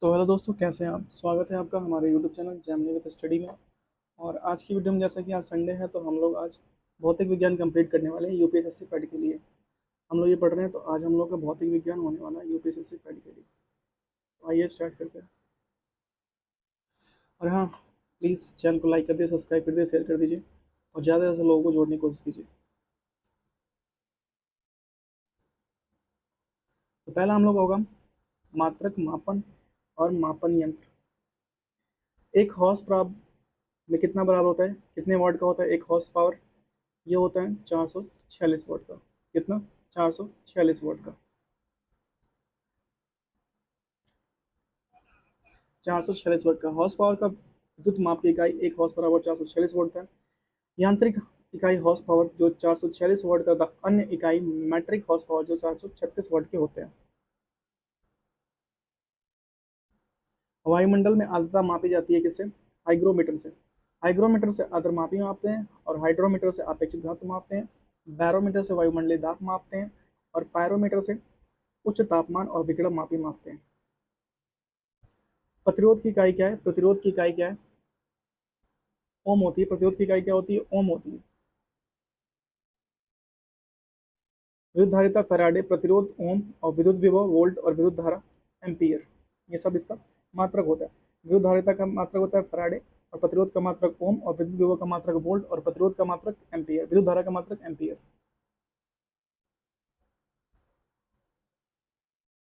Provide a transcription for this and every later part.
तो हेलो दोस्तों, कैसे हैं आप। स्वागत है आपका हमारे YouTube channel Jaimini with study में। और आज की वीडियो में, जैसा कि आज संडे है, तो हम लोग आज भौतिक विज्ञान कंप्लीट करने वाले हैं यूपीएससी पैड के लिए। हम लोग ये पढ़ रहे हैं, तो आज हम लोग का भौतिक विज्ञान होने वाला है यूपीएससी पैड के लिए। तो आइए स्टार्ट करते हैं। और हाँ, प्लीज़ चैनल को लाइक कर दीजिए, सब्सक्राइब कर दीजिए, शेयर कर दीजिए और ज़्यादा से ज़्यादा लोगों को जोड़ने की कोशिश कीजिए। तो पहला हम लोग होगा मात्रक मापन और मापन यंत्र। एक हॉर्स पावर में कितना बराबर होता है, कितने वाट का होता है एक हॉर्स पावर? ये होता है 446 वाट का। कितना? 446 वाट का। 446 वाट का हॉर्स पावर का विद्युत माप की इकाई एक हॉर्स पावर 446 वाट का। यांत्रिक इकाई हॉर्स पावर जो 446 वाट का था। अन्य इकाई मैट्रिक हॉर्स पावर जो 436 वाट के होते हैं। वायुमंडल में आर्द्रता मापी जाती है किससे? हाइग्रोमीटर से। हाइग्रोमीटर से आर्द्र मापी मापते हैं और हाइड्रोमीटर से अपेक्षित घनत्व मापते हैं। बैरोमीटर से वायुमंडलीय दाब मापते हैं और पायरोमीटर से उच्च तापमान और विकिरण मापी मापते हैं। प्रतिरोध की इकाई क्या है? प्रतिरोध की इकाई क्या है? ओम होती है। प्रतिरोध की इकाई क्या होती है? ओम होती है। विद्युत धारिता फैराडे, प्रतिरोध ओम और विद्युत विभव वोल्ट और विद्युत धारा एम्पियर। ये सब इसका मात्रक होता है। विद्युत धारिता का मात्रक होता है फैराडे और प्रतिरोध का मात्रक ओम और विद्युत विभव का मात्रक वोल्ट और प्रतिरोध का मात्रक एम्पियर, विद्युत धारा का मात्रक एम्पियर।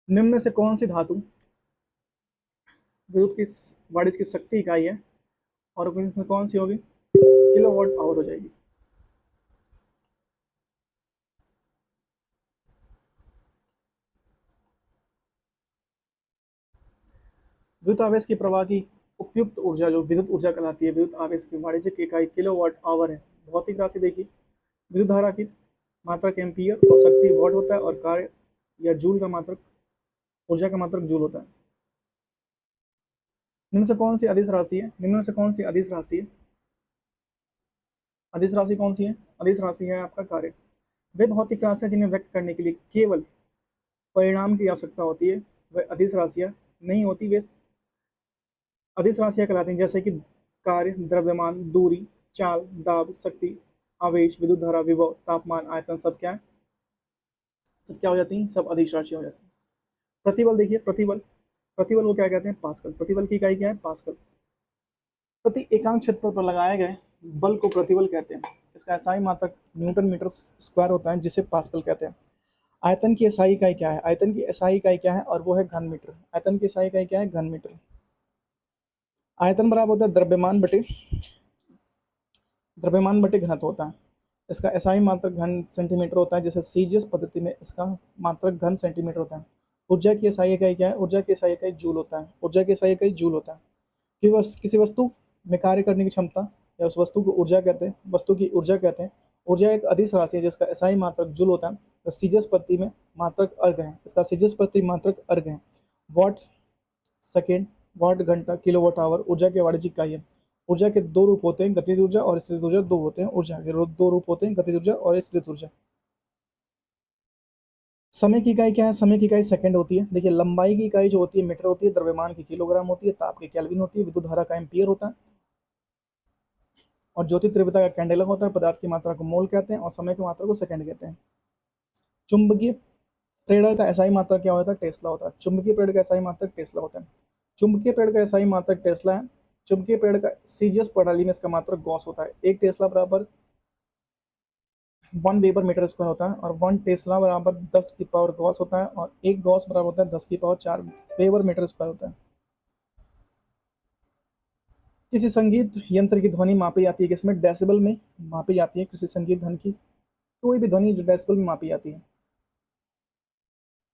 निम्न में से कौन सी धातु विद्युत की वाट की शक्ति इकाई है और इसमें कौन सी होगी? किलो वाट आवर हो जाएगी। विद्युत आवेश की प्रवाह की उपयुक्त ऊर्जा जो विद्युत ऊर्जा कहलाती है, विद्युत आवेश की वाणिज्यिक इकाई किलो वाट आवर है। भौतिक राशि देखिए, विद्युत धारा की मात्रक एम्पियर और शक्ति वाट होता है और कार्य या जूल का मात्रक, ऊर्जा का मात्रक जूल होता है। निम्न से कौन सी अदिश राशि है? निम्न में से कौन सी अदिश राशि है? अदिश राशि कौन सी है? अदिश राशि है आपका कार्य। वे भौतिक राशियां जिन्हें व्यक्त करने के लिए केवल परिणाम की आवश्यकता होती है, वह अदिश राशियां नहीं होती। वे अदिश राशियां कहलाती हैं, जैसे कि कार्य, द्रव्यमान, दूरी, चाल, दाब, शक्ति, आवेश, विद्युत धारा, विभव, तापमान, आयतन, सब क्या है? सब क्या हो जाती हैं? सब अदिश राशियां हो जाती हैं। प्रतिबल देखिए, प्रतिबल, प्रतिबल को क्या कहते हैं? पास्कल। प्रतिबल की इकाई क्या है? पास्कल। प्रति एकांक क्षेत्रफल पर लगाए गए बल को प्रतिबल कहते हैं। इसका एसआई मात्रक न्यूटन मीटर स्क्वायर होता है, जिसे पास्कल कहते हैं। आयतन की एसआई इकाई क्या है? आयतन की एसआई इकाई क्या है? और वो है घन मीटर। आयतन की एसआई इकाई क्या है? घन मीटर। आयतन बराबर होता है द्रव्यमान बटे घनत्व होता है। इसका एसआई मात्रक घन सेंटीमीटर होता है, जैसे सीजीएस पद्धति में इसका मात्रक घन सेंटीमीटर होता है। ऊर्जा की एसआई इकाई क्या है? ऊर्जा की एसआई इकाई जूल होता है। ऊर्जा की एसआई इकाई जूल होता है। किसी वस्तु में कार्य करने की क्षमता या उस वस्तु को ऊर्जा कहते हैं, वस्तु की ऊर्जा कहते हैं। ऊर्जा एक अदिश राशि है जिसका एसआई मात्रक जूल होता है। तो सीजीएस पद्धति में मात्रक अर्घ है। इसका सीजीएस पद्धति मात्रक अर्घ है। वाट सेकेंड, वाट घंटा, किलोवाट आवर ऊर्जा के वाणिज्यिक इकाई है। ऊर्जा के दो रूप होते हैं, गतिज ऊर्जा और स्थितिज ऊर्जा। दो होते हैं ऊर्जा के, दो रूप होते हैं, गतिज ऊर्जा और स्थितिज ऊर्जा। समय की इकाई क्या है? समय की इकाई सेकंड होती है। देखिए, लंबाई की इकाई जो होती है मीटर होती है, द्रव्यमान की किलोग्राम होती है, ताप की केल्विन होती है, विद्युत धारा का एम्पियर होता है और ज्योति तीव्रता का कैंडेला होता है। पदार्थ की मात्रा को मोल कहते हैं और समय की मात्रा को सेकंड कहते हैं। चुंबकीय प्रेरण का एसआई मात्रक क्या होता है? टेस्ला होता है। चुंबकीय प्रेरण का एसआई मात्रक टेस्ला होता है। चुंबकीय प्रेरण का एसआई मात्रक टेस्ला है। चुंबकीय प्रेरण का सीजीएस प्रणाली में इसका मात्रक गॉस होता है। एक टेस्ला बराबर 1 वेबर मीटर स्क्वायर होता है और 1 टेस्ला बराबर 10 की पावर गॉस होता है और एक गॉस बराबर होता है 10 की पावर 4 वेबर मीटर स्क्वायर होता है। किसी संगीत यंत्र की ध्वनि मापी जाती है किसमें? डेसिबल में मापी जाती है। किसी संगीत धन की कोई भी ध्वनि जो डेसिबल में मापी जाती है।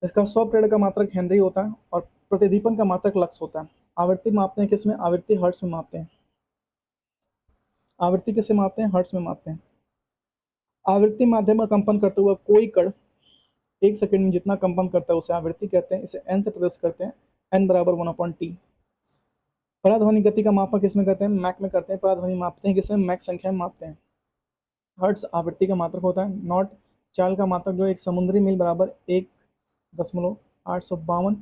इसका 100 प्रेरण का मात्रक हेनरी होता है और प्रतिदीपन का मात्रक लक्स होता है। आवृत्ति मापते हैं किसमें? आवृत्ति हर्ट्स में मापते हैं। आवृत्ति किसे मापते हैं? हर्ट्स में मापते हैं। आवृत्ति माध्यम का कंपन करते हुआ कोई कण 1 सेकंड में जितना कंपन करता है उसे आवृत्ति कहते हैं। इसे एन से प्रदर्शित करते हैं, एन बराबर 1/t। पराध्वनि गति का मापक किसमें करते हैं? मैक में करते हैं। पराध्वनि मापते हैं किसमें? मैक संख्या में मापते हैं। हर्ट्स आवृत्ति का मात्रक होता है। नॉट चाल का मात्रक जो एक समुद्री मील बराबर 1,852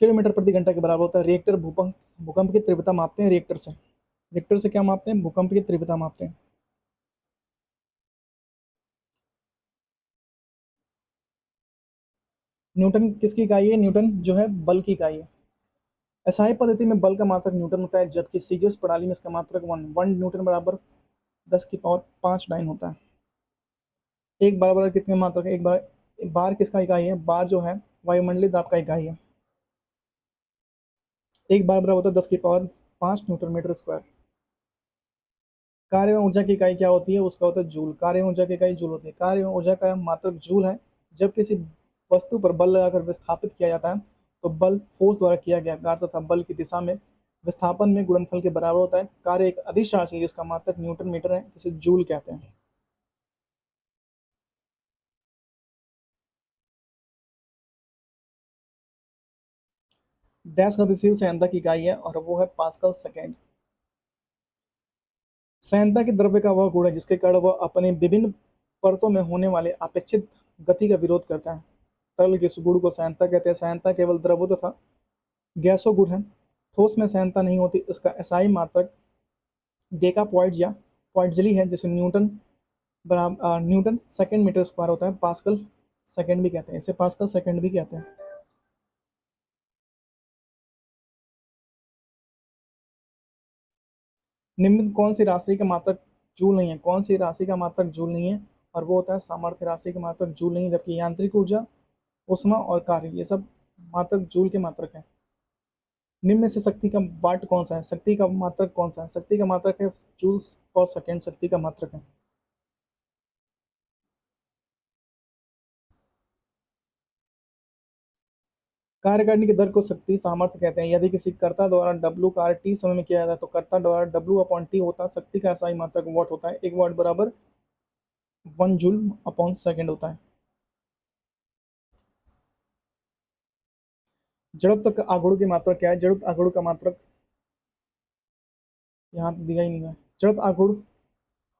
किलोमीटर प्रति घंटा के बराबर होता है। रिएक्टर भूकंप भूकंप की तीव्रता मापते हैं रिएक्टर से क्या मापते हैं? भूकंप की तीव्रता मापते हैं। न्यूटन किसकी इकाई है? न्यूटन जो है बल की इकाई है। एसआई पद्धति में बल का मात्रक न्यूटन होता है, जबकि सीजीएस प्रणाली में इसका मात्रक वन न्यूटन बराबर 10⁵ होता है। एक बार बराबर कितने मात्रक है? एक बार, बार किसका इकाई है? बार जो है वायुमंडलीय दाब का इकाई है। एक बार बराबर होता है 10⁵ न्यूटन मीटर स्क्वायर। कार्य एवं ऊर्जा की इकाई क्या होती है? उसका होता है जूल। कार्य एवं ऊर्जा की इकाई जूल होती है। कार्य एवं ऊर्जा का मात्रक जूल है। जब किसी वस्तु पर बल लगाकर विस्थापित किया जाता है तो बल फोर्स द्वारा किया गया कार्य तथा बल की दिशा में विस्थापन में गुणनफल के बराबर होता है। कार्य एक अदिश राशि है जिसका मात्रक न्यूटन मीटर है, जिसे जूल कहते हैं। डैश गतिशील संयंत्र की इकाई है और वो है पास्कल सेकेंड। संयंत्र के द्रव्य का वह गुण है जिसके कारण वह अपने विभिन्न परतों में होने वाले अपेक्षित गति का विरोध करता है। तरल के इस गुण को संयंत्र कहते हैं। संयंत्र केवल द्रवों तथा गैसों गुण है। ठोस में संयंत्र नहीं होती। इसका एसआई मात्रक डेका पॉइंट या पॉइंटजली है, जैसे न्यूटन बराबर न्यूटन सेकेंड मीटर स्क्वायर होता है। पास्कल सेकेंड भी कहते हैं, इसे पास्कल सेकेंड भी कहते हैं। निम्न कौन सी राशि का मात्रक जूल नहीं है? कौन सी राशि का मात्रक जूल नहीं है? और वो होता है सामर्थ्य राशि का मात्रक जूल नहीं है, जबकि यांत्रिक ऊर्जा, ऊष्मा और कार्य ये सब मात्रक जूल के मात्रक है। निम्न में से शक्ति का वाट कौन सा है? शक्ति का मात्रक कौन सा है? शक्ति का मात्रक है जूल पर सेकेंड, शक्ति का मात्रक है। कार्य करने की दर को शक्ति सामर्थ्य कहते हैं। यदि किसी कर्ता द्वारा डब्लू कार्य टी समय में किया जाता है तो कर्ता द्वारा डब्लू अपॉन टी होता है। शक्ति का ऐसा ही मात्रक वॉट होता है। एक वॉट बराबर 1 जूल/सेकेंड होता है। जड़त्व का आघूर्ण की मात्रक क्या है? जड़त्व आघूर्ण का मात्रक यहाँ तो दिया ही नहीं है। जड़त्व आघूर्ण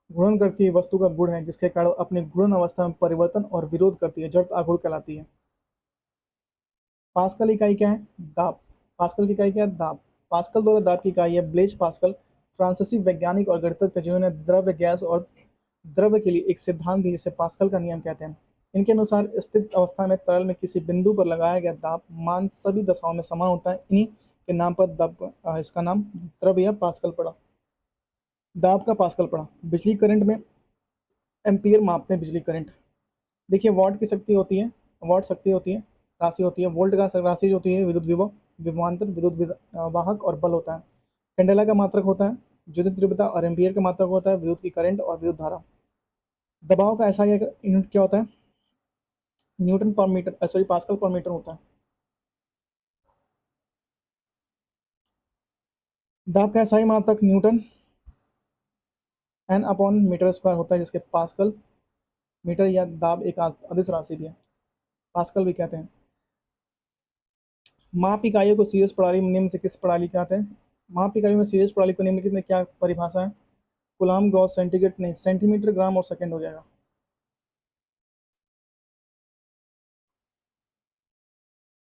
घूर्णन करती हुई वस्तु का गुण है जिसके कारण अपनी घूर्णन अवस्था में परिवर्तन और विरोध करती है, जड़त्व आघूर्ण कहलाती है। पास्कल इकाई क्या है? दाब। पास्कल की इकाई क्या है? दाब। पास्कल द्वारा दाब की इकाई है ब्लेज पास्कल। फ्रांसीसी वैज्ञानिक और गणितज्ञ जिन्होंने द्रव्य, गैस और द्रव्य के लिए एक सिद्धांत दिया जिसे पास्कल का नियम कहते हैं। इनके अनुसार स्थिर अवस्था में तरल में किसी बिंदु पर लगाया गया दाब मान सभी दशाओं में समान होता है। इन्हीं के नाम पर दाब इसका नाम द्रव्य या पास्कल पड़ा। दाब का पास्कल पड़ा। बिजली करंट में एम्पियर मापते हैं। बिजली करंट देखिए, वॉट की शक्ति होती है, वॉट शक्ति होती है, राशि होती है। वोल्ट का राशि जो होती है विद्युत विभव, विभवांतर, वाहक और बल होता है। कैंडेला का मात्रक होता है विद्युत तीव्रता और एम्पियर का मात्रक होता है विद्युत की करंट और विद्युत धारा। दबाव का ऐसा यूनिट क्या होता है? न्यूटन पर मीटर, सॉरी पास्कल पर मीटर होता है। दाब का ऐसा ही मात्रक Newton N upon metre square होता है, जिसके पास्कल मीटर या दाब एक अदिश राशि भी है, पास्कल भी कहते हैं। माप इकाइयों को सीरियस प्रणाली में निम्न से किस प्रणाली कहते हैं? माप इकाइयों में सीरियस प्रणाली को निम्नलिखित में क्या परिभाषा है? कूलाम, गॉस, सेंटीग्रेड नहीं, सेंटीमीटर, ग्राम और सेकंड हो जाएगा।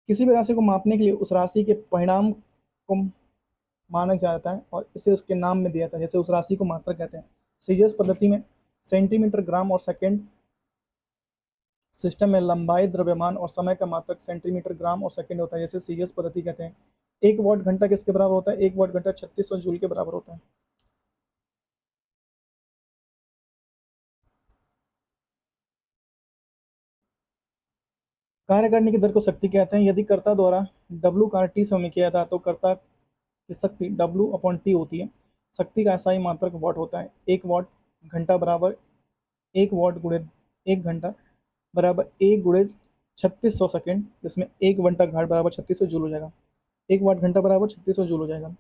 किसी भी राशि को मापने के लिए उस राशि के परिणाम को मानक जाता है और इसे उसके नाम में दिया जाता है, जैसे उस राशि को मात्रक कहते हैं। सीरियस पद्धति में सेंटीमीटर, ग्राम और सेकंड, सिस्टम में लंबाई, द्रव्यमान और समय का मात्रक सेंटीमीटर, ग्राम और सेकंड होता है, जैसे सीरियस पद्धति कहते हैं। एक वाट घंटा किसके बराबर होता है? एक वाट घंटा 3600 जूल के बराबर होता है। कार्य करने की दर को शक्ति कहते हैं। यदि कर्ता द्वारा डब्लू कार्य टी समय में किया जाता है तो कर्ता की शक्ति डब्लू अपॉन टी होती है। शक्ति का ऐसा ही मात्रक वाट होता है। एक वाट घंटा बराबर एक वाट गुणे एक घंटा बराबर एक गुणे 3600 सेकेंड, जिसमें एक घंटा घाट बराबर 3600 जूल हो जाएगा। एक वाट घंटा बराबर 3600 जूल हो जाएगा।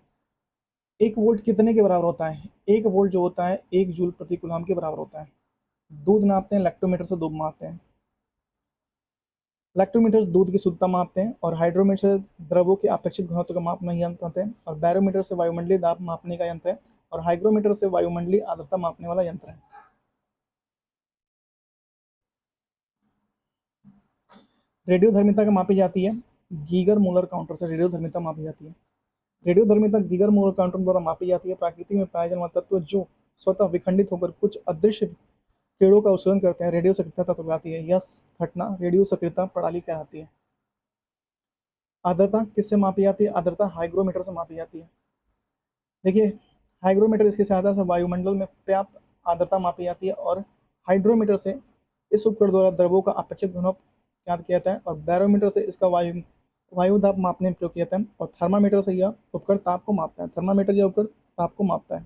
एक वोल्ट कितने के बराबर होता है? एक वोल्ट जो होता है एक जूल प्रति कूलम के बराबर होता है। दूध नापते हैं, लैक्टोमीटर से दूध मापते हैं। लैक्टोमीटर दूध की शुद्धता मापते हैं और हाइड्रोमीटर द्रवों के अपेक्षित घनत्व का मापना यंत्र होते हैं और बैरोमीटर से वायुमंडलीय दाब मापने का यंत्र है और हाइग्रोमीटर से वायुमंडलीय आर्द्रता मापने वाला यंत्र है। रेडियो धर्मिता का मापी जाती है। गीगर मूलर काउंटर से रेडियोधर्मिता मापी जाती है। रेडियोधर्मिता गीगर मूलर काउंटर द्वारा मापी जाती है। प्रकृति में पाए जाने वाले तत्व जो स्वतः विखंडित होकर कुछ अदृश्य किरणों का उत्सर्जन करते हैं रेडियो सक्रियता तत्व कहलाती है। यह घटना रेडियो सक्रियता प्रणाली कहलाती है। आर्द्रता किससे मापी जाती है? आर्द्रता हाइग्रोमीटर से मापी जाती है। देखिए, हाइग्रोमीटर इसकी सहायता से वायुमंडल में पर्याप्त आर्द्रता मापी जाती है और हाइड्रोमीटर से इस उपकरण द्वारा द्रवों का अपेक्षित घनत्व ज्ञात किया जाता है और बैरोमीटर से इसका वायु दाब मापने में प्रयोग किया जाता है और थर्मामीटर से यह उपकरण ताप को मापता है। थर्मामीटर यह उपकरण ताप को मापता है।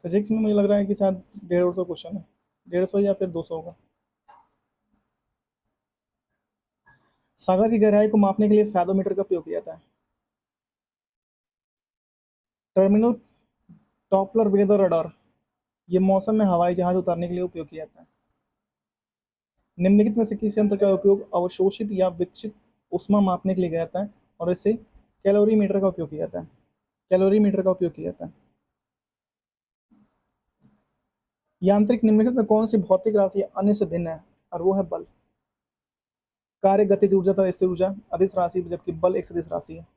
फिजिक्स में मुझे लग रहा है कि शायद 150 क्वेश्चन है, 150 या फिर 200 होगा। सागर की गहराई को मापने के लिए फैथोमीटर का उपयोग किया जाता है। टर्मिनल टॉपलर वेदर रडार ये मौसम में हवाई जहाज उतारने के लिए उपयोग किया जाता है। निम्नलिखित में से किस यंत्र का उपयोग अवशोषित या विकसित ऊष्मा मापने के लिए किया जाता है और इससे कैलोरीमीटर का उपयोग किया जाता है। कैलोरीमीटर का उपयोग किया जाता है। यांत्रिक निम्नलिखित में कौन सी भौतिक राशि अन्य से भिन्न है? और वो है बल। कार्य गतिज ऊर्जा तथा स्थिर ऊर्जा अदिश राशि, जबकि बल एक सदिश राशि है।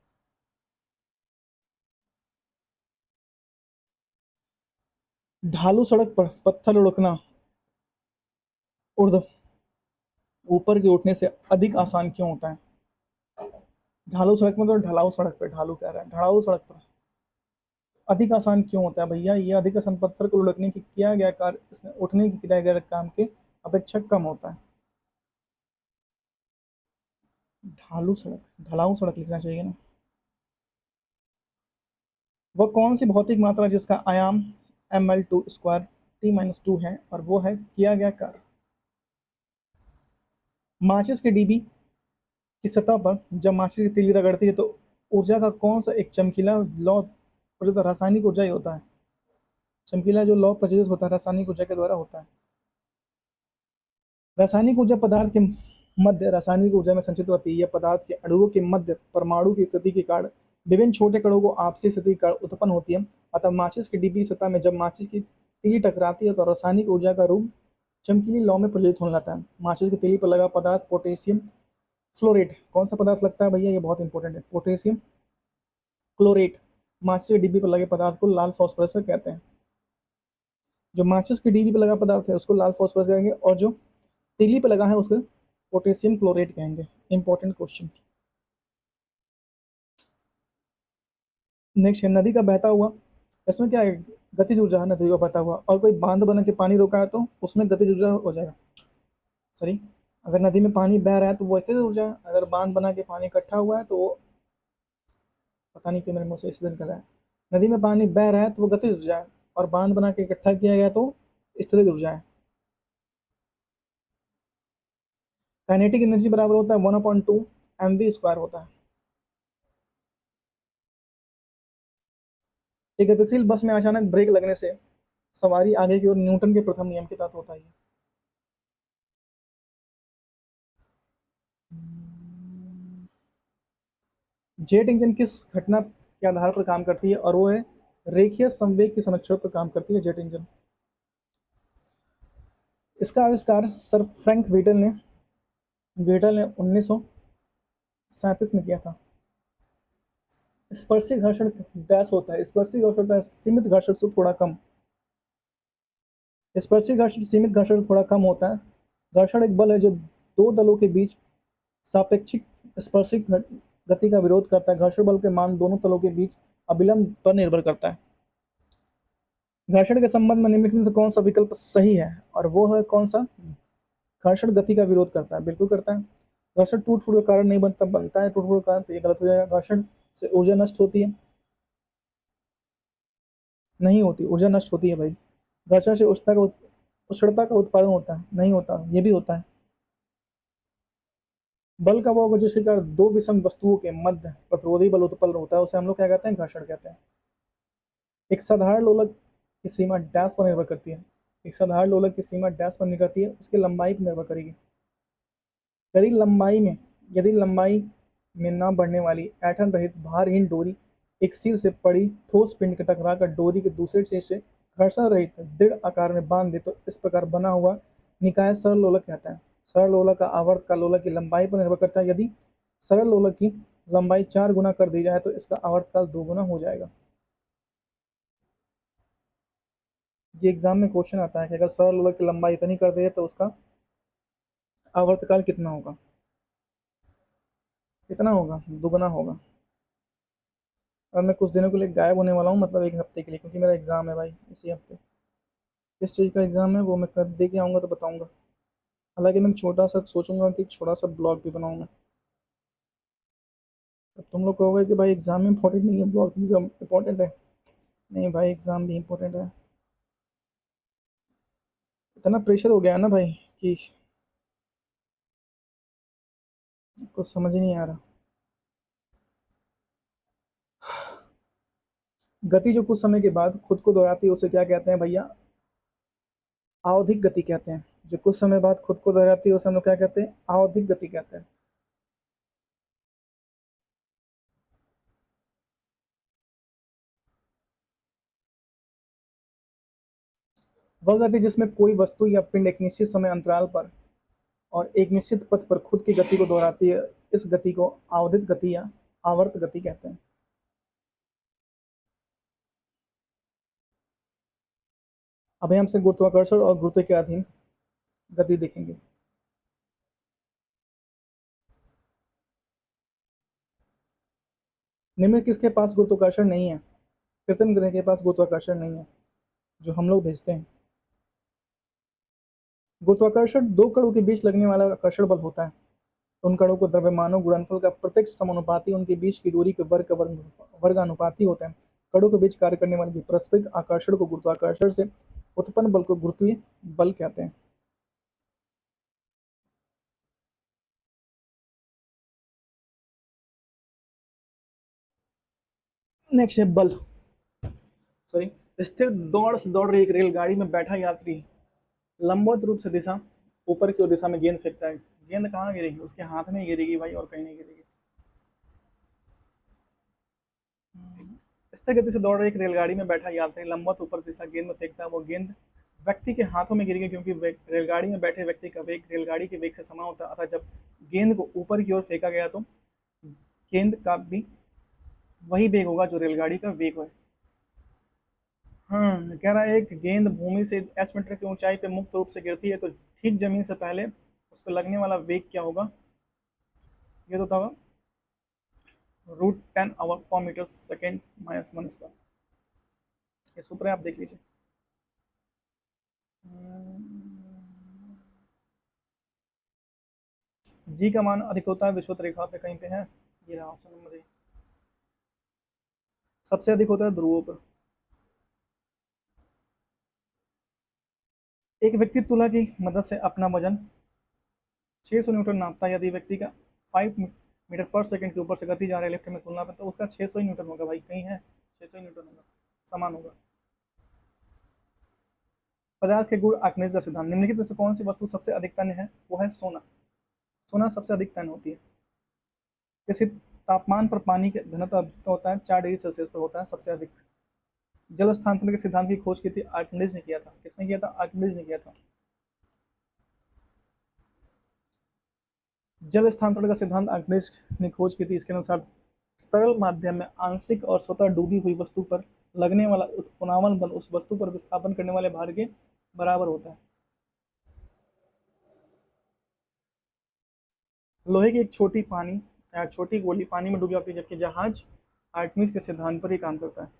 ढालू सड़क पर पत्थर लुढ़कना ऊर्ध्व ऊपर की उठने से अधिक आसान क्यों होता है? ढालू सड़क में तो ढलाऊ सड़क पर, ढालू कह रहा है, ढलाऊ सड़क पर अधिक आसान क्यों होता है भैया? ये अधिक आसान पत्थर को लुढ़कने की किया गया कार्य इसने उठने की किया गया काम के अपेक्षा कम होता है। ढालू सड़क, ढलाऊ सड़क लिखना चाहिए ना। वह कौन सी भौतिक मात्रा जिसका आयाम ml2 स्क्वायर t-2 है और वो है किया गया कार्य? माचिस के डिब्बी की सतह पर जब माचिस की तीली रगड़ती है तो ऊर्जा का कौन सा एक चमकीला लौ प्रज्वलित रासायनिक ऊर्जा ही होता है? चमकीला जो लौ प्रज्वलित होता है रासायनिक ऊर्जा के द्वारा होता है। रासायनिक ऊर्जा पदार्थ के मध्य रासायनिक ऊर्जा में संचित होती है। यह पदार्थ के अणुओं के मध्य परमाणु की स्थिति के कारण विभिन्न छोटे कणों को आपसी स्थिति के कारण उत्पन्न होती है। अतः माचिस की डिब्बी सतह में जब माचिस की तीली टकराती है तो रासायनिक ऊर्जा का रूप चमकीली लौ में प्रज्वलित होने लगता है। माचिस की तीली पर लगा पदार्थ पोटेशियम फ्लोरेट कौन सा पदार्थ लगता है भैया? ये बहुत इंपॉर्टेंट है, पोटेशियम क्लोरेट। माचिस की डिब्बी पर लगे पदार्थ को लाल फास्फोरस कहते हैं। जो माचिस की डिब्बी पर लगा पदार्थ है उसको लाल फास्फोरस कहेंगे और जो तीली पर लगा है उसको पोटेशियम क्लोरेट कहेंगे। Important question. नेक्स्ट है नदी का बहता हुआ, इसमें क्या है? गतिज ऊर्जा है नदी का बहता हुआ। और कोई बांध बना के पानी रोका है तो उसमें गतिज ऊर्जा हो जाएगा। सॉरी, अगर नदी में पानी बह रहा है तो वो स्थिर ऊर्जा है। अगर बांध बना के पानी इकट्ठा हुआ है तो वो, पता नहीं क्यों मेरे मुंह से इस दिन निकला है, नदी में पानी बह रहा है तो वो गतिज ऊर्जा है और बांध बना के इकट्ठा किया गया तो स्थिर ऊर्जा है। काइनेटिक एनर्जी बराबर होता है 1/2 mv स्क्वायर होता है। एक गतिशील बस में अचानक ब्रेक लगने से सवारी आगे की ओर न्यूटन के प्रथम नियम के तहत होता है। जेट इंजन किस घटना के आधार पर काम करती है? और वो है रेखीय संवेग के संरक्षण पर काम करती है जेट इंजन। इसका आविष्कार सर फ्रैंक व्हीटल ने 1937 में किया था। स्पर्शी घर्षण डैश होता है। स्पर्शी घर्षण होता है सीमित घर्षण से थोड़ा कम। स्पर्शी घर्षण सीमित घर्षण से थोड़ा कम होता है। घर्षण एक बल है जो दो दलों के बीच सापेक्षिक स्पर्शिक गति का विरोध करता है। घर्षण बल के मान दोनों तलों के बीच अभिलंब पर निर्भर करता है। घर्षण के संबंध में निम्नलिखित में से कौन सा विकल्प सही है? और वो है कौन सा? घर्षण गति का विरोध करता है, बिल्कुल करता है। घर्षण टूट फूट का कारण नहीं बनता, बनता है टूट फूट का कारण, तो ये गलत हो जाएगा। घर्षण से ऊर्जा नष्ट होती है? नहीं होती, ऊर्जा नष्ट होती है भाई। घर्षण से उष्णता का उत्पादन होता है? नहीं होता, ये भी होता है। बल का वो होगा जिसके कारण दो विषम वस्तुओं के मध्य प्रतिरोधी बल उत्पन्न होता है, उसे हम लोग क्या कहते हैं? घर्षण कहते हैं। एक साधारण लोलक की सीमा डैश पर निर्भर करती है। एक साधारण लोलक की सीमा डैश पर निर्भर करती है, उसकी लंबाई पर निर्भर करेगी। यदि लंबाई में न बढ़ने वाली ऐंठन रहित भारहीन डोरी एक सिर से पड़ी ठोस पिंड के टकराकर डोरी के दूसरे सिर से घर्षण रहित दृढ़ आकार में बांध दे तो इस प्रकार बना हुआ निकाय सरल लोलक कहता है। सरल लोलक का आवर्त का लोलक की लंबाई पर निर्भर करता है। यदि सरल लोलक की लंबाई 4 गुना कर दी जाए तो इसका आवर्तकाल 2 गुना हो जाएगा। ये एग्जाम में क्वेश्चन आता है कि अगर सरल लोलक की लंबाई इतनी कर दी जाए तो उसका आवर्तकाल कितना होगा। कितना होगा? 2 गुना होगा। और मैं कुछ दिनों के लिए गायब होने वाला हूँ, मतलब 1 हफ्ते के लिए, क्योंकि मेरा एग्जाम है भाई इसी हफ्ते। किस चीज़ का एग्जाम है वो मैं कर दे के आऊँगा तो बताऊँगा। हालांकि मैं छोटा सा सोचूंगा कि छोटा सा ब्लॉग भी बनाऊँ मैं। अब तुम लोग कहोगे कि भाई एग्जाम में इंपॉर्टेंट नहीं है, ब्लॉग एग्जाम इंपॉर्टेंट है। नहीं भाई, एग्जाम भी इंपॉर्टेंट है। इतना प्रेशर हो गया है ना भाई कि कुछ समझ ही नहीं आ रहा। गति जो कुछ समय के बाद खुद को दोहराती है उसे क्या कहते हैं भैया? आवधिक गति कहते हैं। जो कुछ समय बाद खुद को दोहराती है उसे हम लोग क्या कहते हैं? आवधिक गति कहते हैं। वह गति जिसमें कोई वस्तु या पिंड एक निश्चित समय अंतराल पर और एक निश्चित पथ पर खुद की गति को दोहराती है, इस गति को आवधिक गति या आवर्त गति कहते हैं। अब हम से गुरुत्वाकर्षण और गुरुत्व के अधीन गति देखेंगे। निम्न किसके पास गुरुत्वाकर्षण नहीं है? कृत्रिम ग्रह के पास गुरुत्वाकर्षण नहीं है जो हम लोग भेजते हैं। गुरुत्वाकर्षण दो कणों के बीच लगने वाला आकर्षण बल होता है। उन कणों को द्रव्यमानों गुणनफल का प्रत्यक्ष समानुपाती उनके बीच की दूरी के वर्गानुपाती होता है। कणों के बीच कार्य करने वाले पारस्परिक आकर्षण को गुरुत्वाकर्षण से उत्पन्न बल को गुरुत्वीय बल कहते हैं। नेक्स्ट है बल। सॉरी। स्थिर दौड़ से दौड़ रही एक रेलगाड़ी में बैठा यात्री लंबवत रूप से दिशा ऊपर की ओर दिशा में गेंद फेंकता है। गेंद कहाँ गिरेगी? उसके हाथ में गिरेगी भाई, और कहीं नहीं गिरेगी। स्थिर गति से दौड़ रही एक रेलगाड़ी में बैठा यात्री लंबवत ऊपर दिशा गेंद में फेंकता है। वो गेंद व्यक्ति के हाथों में गिरेगी क्योंकि रेलगाड़ी में बैठे व्यक्ति का वेग रेलगाड़ी के वेग से समान होता है। अतः जब गेंद को ऊपर की ओर फेंका गया तो गेंद का भी वही वेग होगा जो रेलगाड़ी का वेग है। हाँ, कह रहा है एक गेंद भूमि से 10 मीटर की ऊंचाई पे मुक्त रूप से गिरती है तो ठीक जमीन से पहले उस पर लगने वाला वेग क्या होगा? ये तो था √10 आवर/मीटर/सेकेंड -1²। ये सूत्र है, आप देख लीजिए। जी का मान अधिक होता है विषुवत रेखा पे कहीं पे है। ये रहा ऑप्शन नंबर ए। सबसे अधिक होता है ध्रुवों पर। एक व्यक्ति तुला की मदद से अपना वजन 600 न्यूटन नापता है। यदि व्यक्ति का 5 मीटर/सेकंड के ऊपर से गति जा रही है लिफ्ट में तुलना पर तो उसका 600 ही न्यूटन होगा भाई, कहीं है 600 ही न्यूटन होगा, समान होगा। पदार्थ के गुण आकर्षण का सिद्धांत। निम्नलिखित में से कौन सी वस्तु सबसे अधिक तन्य है? वो है सोना। सोना सबसे अधिक तन्य होती है। किसी तापमान पर पानी का घनत्व होता है 4 डिग्री सेल्सियस पर होता है सबसे अधिक। जल स्थानांतरण के सिद्धांत की खोज की थी आर्किमिडीज ने किया था। किसने किया था? आर्किमिडीज ने किया था। जल स्थानांतरण का सिद्धांत आर्किमिडीज ने खोज की थी। इसके अनुसार तरल माध्यम में आंशिक और स्वतः डूबी हुई वस्तु पर लगने वाला उत्प्लावन बल उस वस्तु पर विस्थापन करने वाले भार के बराबर होता है। लोहे की एक छोटी गोली पानी में डूबी होती है जबकि जहाज आर्किमिडीज के सिद्धांत पर ही काम करता है।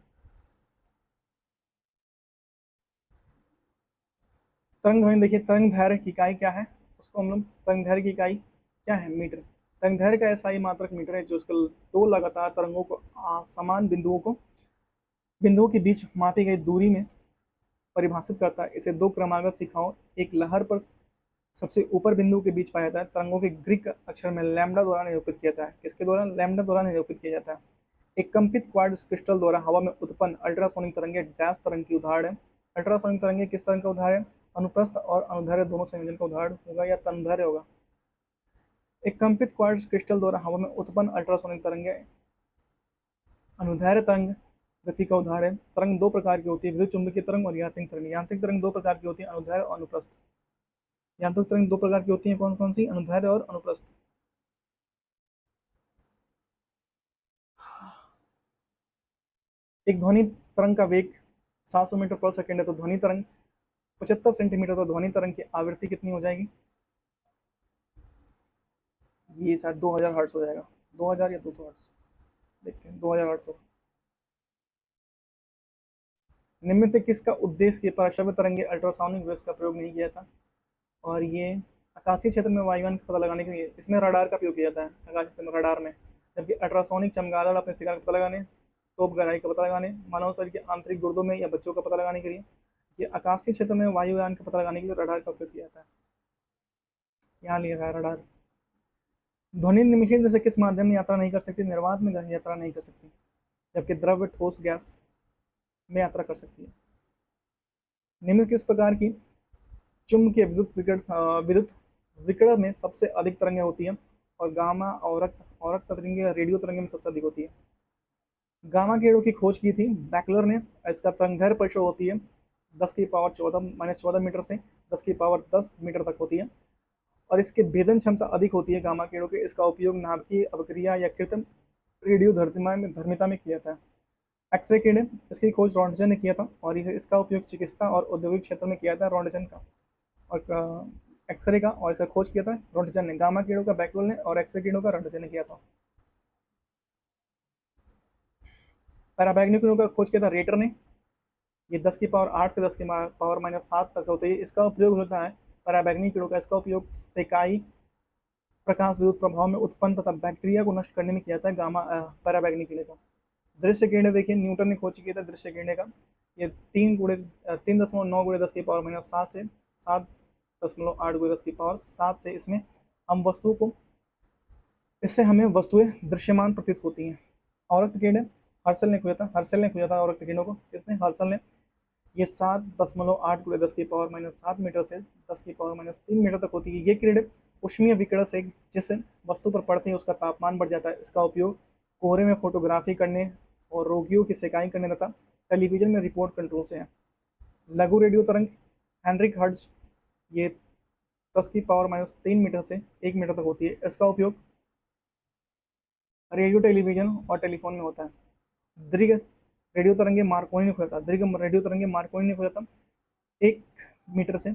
तरंग ध्वनि देखिए, तरंग दैर्घ्य की इकाई क्या है? उसको हम लोग तरंग दैर्घ्य की इकाई क्या है? मीटर। तरंग दैर्घ्य का SI मात्रक मीटर है जो उसके दो लगातार तरंगों को समान बिंदुओं के बीच मापी गई दूरी में परिभाषित करता है। इसे दो क्रमागत शिखाओं एक लहर पर सबसे ऊपर बिंदु के बीच पाया जाता है। तरंगों के ग्रीक अक्षर में लैम्डा द्वारा निरूपित किया जाता है। किसके द्वारा? लैम्डा द्वारा निरूपित किया जाता है। एक कंपित क्वार्ट्ज क्रिस्टल द्वारा हवा में उत्पन्न अल्ट्रासोनिक तरंगे डैश तरंग की उदाहरण है। अल्ट्रासोनिक तरंगे किस तरंग का उदाहरण है? अनुप्रस्थ और अनुदैर्ध्य दोनों संयोजन का उदाहरण होगा या तनुदैर्ध्य होगा? एक कंपित क्वार्ट्ज क्रिस्टल द्वारा हवा में उत्पन्न अल्ट्रासोनिक तरंगे अनुदैर्ध्य तरंग गति का उदाहरण है। तरंग दो प्रकार की होती है, विद्युत चुंबकीय तरंग और यांत्रिक तरंग। यांत्रिक तरंग दो प्रकार की होती है, अनुदैर्ध्य और अनुप्रस्थ। यांत्रिक तरंग दो प्रकार की होती है, कौन कौन सी? अनुदैर्ध्य और अनुप्रस्थ। एक ध्वनि तरंग का वेग 700 मीटर पर सेकंड है, तो ध्वनि तरंग 75 सेंटीमीटर, तो ध्वनि तरंग की आवृत्ति कितनी हो जाएगी? ये शायद 2000 हर्ट्ज हो जाएगा, 2000 या 200 हर्ट्ज, देखते हैं 2000 हर्ट्ज हो। निम्न से किसका उद्देश्य के परश्रव्य तरंगे अल्ट्रासोनिक वेव्स का प्रयोग नहीं किया था? और ये आकाशीय क्षेत्र में वायुयान का पता लगाने के लिए, इसमें रडार का उपयोग किया जाता है आकाशीय क्षेत्र में, रडार में। जबकि अल्ट्रासोनिक चमगादड़ अपने शिकार का पता लगाने, तोप गहराई का पता लगाने, मानव शरीर के आंतरिक गुर्दों में या बच्चों का पता लगाने के लिए। ये आकाशीय क्षेत्र में वायुयान का पता लगाने के लिए रडार का उपयोग किया जाता है। यहाँ लिखा है रडार। ध्वनि निम्नलिखित में से किस माध्यम में यात्रा नहीं कर सकती? निर्वात में यात्रा नहीं कर सकती, जबकि द्रव्य ठोस गैस में यात्रा कर सकती है। निम्न किस प्रकार की चुंबकीय विद्युत विकिरण में सबसे अधिक तरंगें होती हैं? और गामा और तरंगें रेडियो तरंगें में सबसे अधिक होती है। गामा किरणों की खोज की थी बैकलर ने। इसका तरंगदैर्घ्य परिसर होती है 10 की पावर 14 मीटर से 10 की पावर 10 मीटर तक होती है, और इसकी भेदन क्षमता अधिक होती है गामा किरणों के। इसका उपयोग नाभिकीय अवक्रिया या कृत्रिम रेडियो धर्मिता में किया था। एक्सरे किरणें, इसकी खोज रॉन्टजन ने किया था, और इसका उपयोग चिकित्सा और औद्योगिक क्षेत्र में किया था रॉन्टजन का, और एक्सरे का, और इसका खोज किया था रॉन्टजन ने। गामा किरणों का बैकवेल ने, और एक्सरे किरणों का रॉन्टजन ने किया था। पैराबैग्निक किरणों का खोज किया था रेटर ने। ये 10 की पावर 8 से 10 की पावर माइनस 7 तक होती है। इसका उपयोग होता है पैराबैग्निक किरणों का, इसका उपयोग सेकाई प्रकाश विद्युत प्रभाव में उत्पन्न तथा बैक्टीरिया को नष्ट करने में किया था गामा पैराबैग्निक किरणें का। दृश्य किरणें देखिए, न्यूटन ने खोज किया था दृश्य किरणें का। ये 3.9 × 10⁻⁷ से 7.8 × 10⁻⁷ से इसमें हम वस्तुओं को, इससे हमें वस्तुएं दृश्यमान प्रतीत होती हैं। औरक्त किरणें हर्सल ने खोजा था औरक्त किरणों को। किसने? हर्सल ने। ये 7.8 × 10⁻⁷ मीटर से 10⁻³ मीटर तक होती है। ये किरणें ऊष्मीय विकिरण से जिस वस्तु पर पड़ते हैं उसका तापमान बढ़ जाता है। इसका उपयोग कोहरे में फोटोग्राफी करने और रोगियों की सेकाई करने तथा टेलीविजन में रिपोर्ट कंट्रोल से है। लघु रेडियो तरंग हेनरिक हर्ट्ज, ये 10⁻³ मीटर से 1 मीटर तक होती है। इसका उपयोग रेडियो, टेलीविजन और टेलीफोन में होता है। दीर्घ रेडियो तरंगे मार्कोनी ने खोजा था। दीर्घ रेडियो तरंगे मार्कोनी ने खोजा था। 1 मीटर से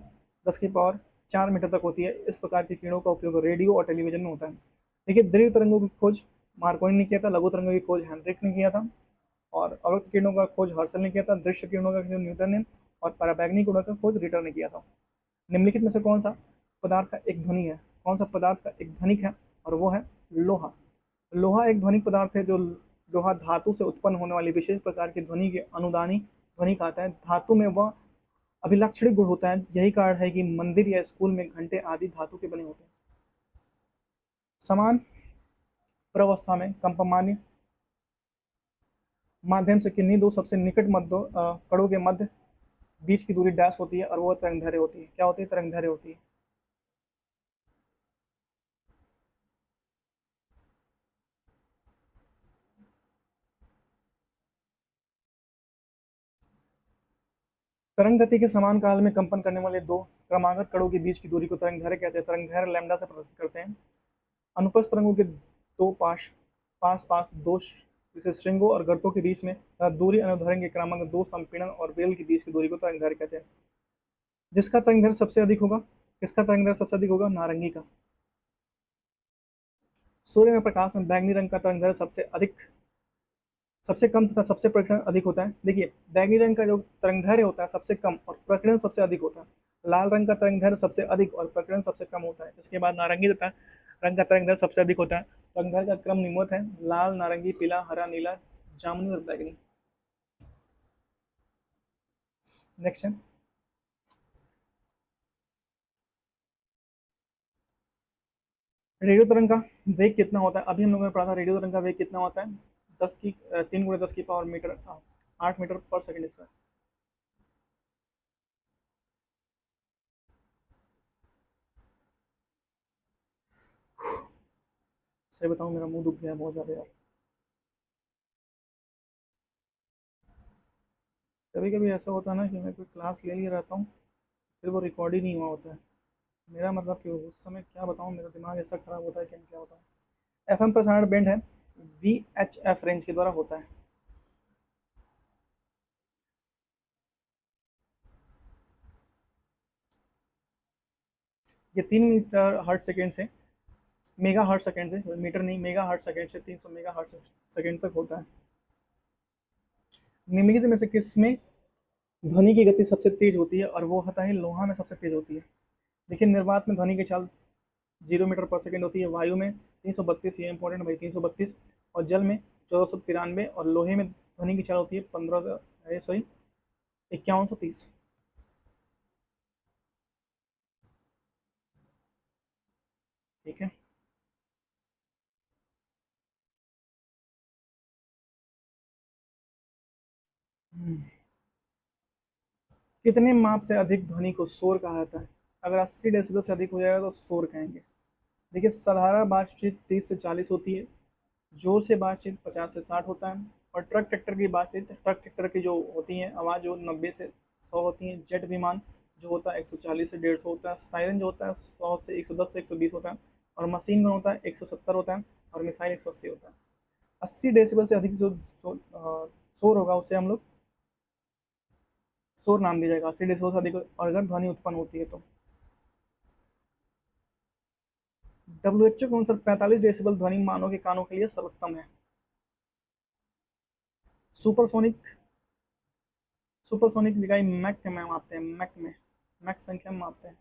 10⁴ मीटर तक होती है। इस प्रकार की किरणों का उपयोग रेडियो और टेलीविजन में होता है। देखिए, दीर्घ तरंगों की खोज मार्कोनी ने किया था, लघु तरंगों की खोज हेनरिक ने किया था, और अवृत्त किरणों का खोज हर्सल ने किया था, दृश्य किरणों का खोज न्यूटन ने, और पराबैंगनी किरणों का खोज रिटर ने किया था। निम्नलिखित में से कौन सा पदार्थ का एक ध्वनि है? कौन सा पदार्थ का एक ध्वनिक है? और वो है लोहा। लोहा एक ध्वनिक पदार्थ है। जो लोहा धातु से उत्पन्न होने वाली विशेष प्रकार की ध्वनि के अनुदानी ध्वनि कहता है। धातु में वह अभिलक्षणिक गुण होता है। यही कारण है कि मंदिर या स्कूल में घंटे आदि धातु के बने होते हैं। समान प्रवस्था में कंपमान्य माध्यम से किन्हीं दो सबसे निकट कणों के मध्य बीच की दूरी डैश होती है, और वो तरंगदैर्घ्य होती है। क्या होती है? तरंगदैर्घ्य होती है। तरंग गति के समान काल में कंपन करने वाले दो क्रमागत कणों के बीच की दूरी को तरंगदैर्घ्य कहते हैं। तरंगदैर्घ्य लैम्डा से प्रदर्शित करते हैं। अनुप्रस्थ तरंगों के दो पास पास दो जैसे श्रृंगों और गर्तों के बीच में दूरी अनुदैर्घ्य के क्रमांक दो संपीड़न और बेल के बीच की दूरी को तरंगदैर्घ्य कहते हैं। जिसका तरंगदैर्घ्य सबसे अधिक होगा, किसका तरंगदैर्घ्य सबसे अधिक होगा? नारंगी का। सूर्य में प्रकाश में बैंगनी रंग का तरंगदैर्घ्य सबसे कम तथा सबसे प्रकीर्णन अधिक होता है। देखिए, बैंगनी रंग का जो तरंगदैर्घ्य होता है सबसे कम, और प्रकीर्णन सबसे अधिक होता है। लाल रंग का तरंगदैर्घ्य सबसे अधिक और प्रकीर्णन सबसे कम होता है। इसके बाद नारंगी तथा रंग का तरंगदैर्घ्य सबसे अधिक होता है। तरंगदैर्घ्य का क्रम निम्नवत है: लाल, नारंगी, पीला, हरा, नीला, जामुनी और बैंगनी। नेक्स्ट है, रेडियो तरंग का वेग कितना होता है? अभी हम लोगों ने पढ़ा था रेडियो तरंग का वेग कितना होता है। 3 × 10⁻⁸ 8 मीटर पर सेकंड स्क्वायर। सही बताऊं, मेरा मुंह दुख गया बहुत ज्यादा यार। कभी कभी ऐसा होता है ना कि मैं कोई क्लास ले लिया रहता हूँ, फिर वो रिकॉर्ड ही नहीं हुआ होता है। मेरा मतलब कि उस समय क्या बताऊँ, मेरा दिमाग ऐसा खराब होता है कि मैं क्या बताऊँ। एफएम प्रसारण बैंड है, वीएचएफ रेंज के द्वारा होता है। ये 3 मीटर हर्ट सेकेंड से मेगा हर्ट सेकेंड से, मीटर नहीं, मेगा हर्ट सेकेंड से 300 मेगा हर्ट सेकेंड तक होता है। निम्नलिखित में से किस में ध्वनि की गति सबसे तेज होती है, और वो होता है लोहा में सबसे तेज होती है। देखिए, निर्वात में ध्वनि की चाल 0 मीटर पर सेकेंड होती है, वायु में 332, ये इंपॉर्टेंट भाई, 332, और जल में 1493, और लोहे में ध्वनि की चाल होती है 5130। ठीक है। कितने माप से अधिक ध्वनि को शोर कहा जाता है? अगर 80 डेसिबल से अधिक हो जाएगा तो शोर कहेंगे। देखिए, साधारण बातचीत 30 से 40 होती है, जोर से बातचीत 50 से 60 होता है, और ट्रक ट्रैक्टर की बातचीत, ट्रक ट्रैक्टर की जो होती है आवाज़, जो 90 से 100 होती है। जेट विमान जो होता है 140 से 150 होता है। सायरन जो होता है 100 से 110 से 120 होता है, और मशीन गन होता है 170 होता है, और मिसाइल 180 होता है। 80 डेसिबल से अधिक जो शोर होगा उसे हम लोग शोर नाम दिया जाएगा। 80 डेसिबल से अधिक और अगर ध्वनि उत्पन्न होती है तो। डब्ल्यू के अनुसार 45 डेसिबल ध्वनि मानव के कानों के लिए सर्वोत्तम है। सुपरसोनिक सुपरसोनिक इकाई मैक में मापते हैं, मैक में, मैक संख्या में मापते हैं।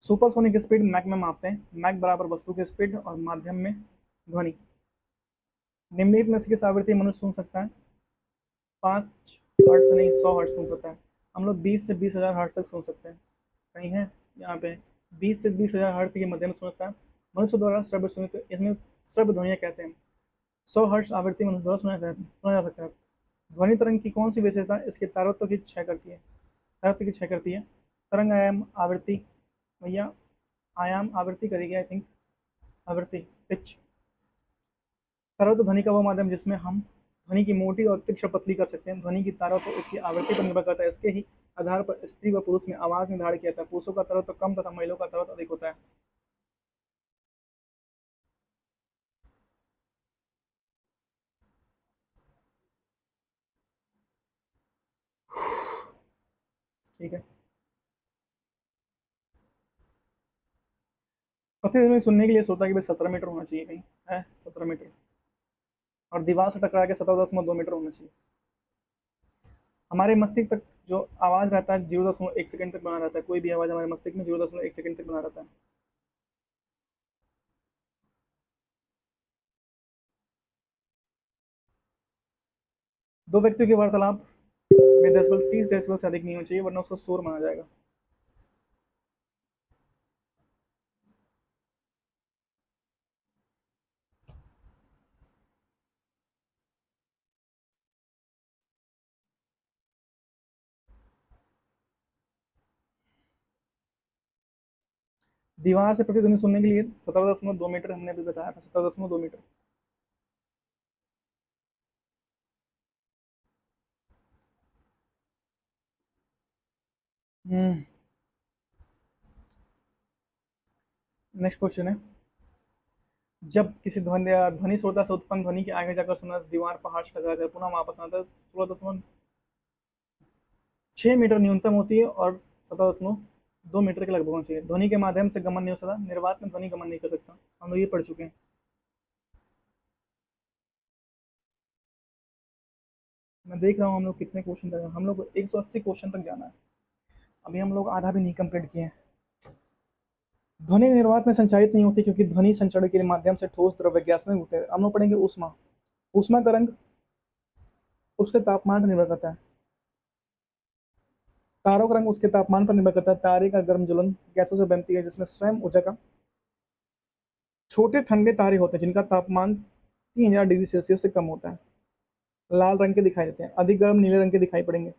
सुपरसोनिक स्पीड मैक में मापते हैं। मैक बराबर वस्तु की स्पीड और माध्यम में ध्वनि। निम्नलिखित में से किस आवृत्ति मनुष्य सुन सकता है? 5 हर्ट्ज से नहीं, 100 हर्ट्ज सुन सकता है। हम लोग 20 से 20 हजार हर्ट्ज तक सुन सकते हैं। कहीं है यहाँ पे? 20 से 20 हजार हर्ट्ज के मध्य में सुन सकता है। मनुष्य द्वारा श्रव्य सुनित, इसमें श्रव्य ध्वनिया कहते हैं। 100 हर्ट्ज आवृत्ति मनुष्य द्वारा सुना जा सकता है। ध्वनि तरंग की कौन सी विशेषता इसके तारत्व की क्षय करती है? तारत्व की क्षय करती है। तरंग आयाम आवृत्ति, भैया आयाम आवृत्ति करेगी आई थिंक, आवृत्ति, पिच। तारत्व ध्वनि का वो माध्यम जिसमें हम ध्वनि की मोटी और तीक्ष्ण पतली कर सकते हैं। ध्वनि की तारत्व इसकी आवृत्ति पर निर्भर करता है। इसके ही आधार पर स्त्री व पुरुष में आवाज निर्धारण किया जाता है। पुरुषों का तारत्व कम तथा महिलाओं का तारत्व अधिक होता है। ठीक है। प्रतिध्वनि सुनने के लिए श्रोता की भी 17 मीटर होना चाहिए, कहीं है 17 मीटर, और दीवार से टकरा के 17.2 मीटर होना चाहिए। हमारे मस्तिष्क तक जो आवाज रहता है 0.1 सेकंड तक बना रहता है। कोई भी आवाज हमारे मस्तिष्क में 0.1 सेकंड तक बना रहता है। दो व्यक्तियों की वार्तालाप में डेसिबल 30 डेसिबल से अधिक नहीं होना चाहिए, वरना उसको शोर माना जाएगा। दीवार से प्रतिध्वनि सुनने के लिए 17.2 मीटर, हमने अभी बताया था 17.2 मीटर। नेक्स्ट क्वेश्चन है, जब किसी ध्वनि ध्वनि स्रोता से उत्पन्न ध्वनि के आगे जाकर सुना, दीवार पहाड़ से टकराकर पुनः वापस आता है, 16.6 मीटर न्यूनतम होती है, और 17.2 मीटर के लगभग होना चाहिए। ध्वनि के माध्यम से गमन नहीं हो सकता। निर्वात में ध्वनि गमन नहीं कर सकता। हम लोग ये पढ़ चुके हैं। मैं देख रहा हूँ हम लोग कितने क्वेश्चन तक, हम लोग 180 क्वेश्चन तक जाना है। अभी हम लोग आधा भी नहीं कंप्लीट किए हैं। ध्वनि निर्वात में संचारित नहीं होती, क्योंकि ध्वनि संचरण के माध्यम से ठोस द्रव्य गैस में होते हैं। हम लोग पढ़ेंगे ऊष्मा। ऊष्मा का रंग उसके तापमान पर निर्भर करता है। तारों का रंग उसके तापमान पर निर्भर करता है। तारे का गर्म ज्वलन गैसों से बनती है, जिसमें स्वयं ऊर्जा का। छोटे ठंडे तारे होते हैं जिनका तापमान 3000 डिग्री सेल्सियस से कम होता है। लाल रंग के दिखाई देते हैं। अधिक गर्म नीले रंग के दिखाई पड़ेंगे।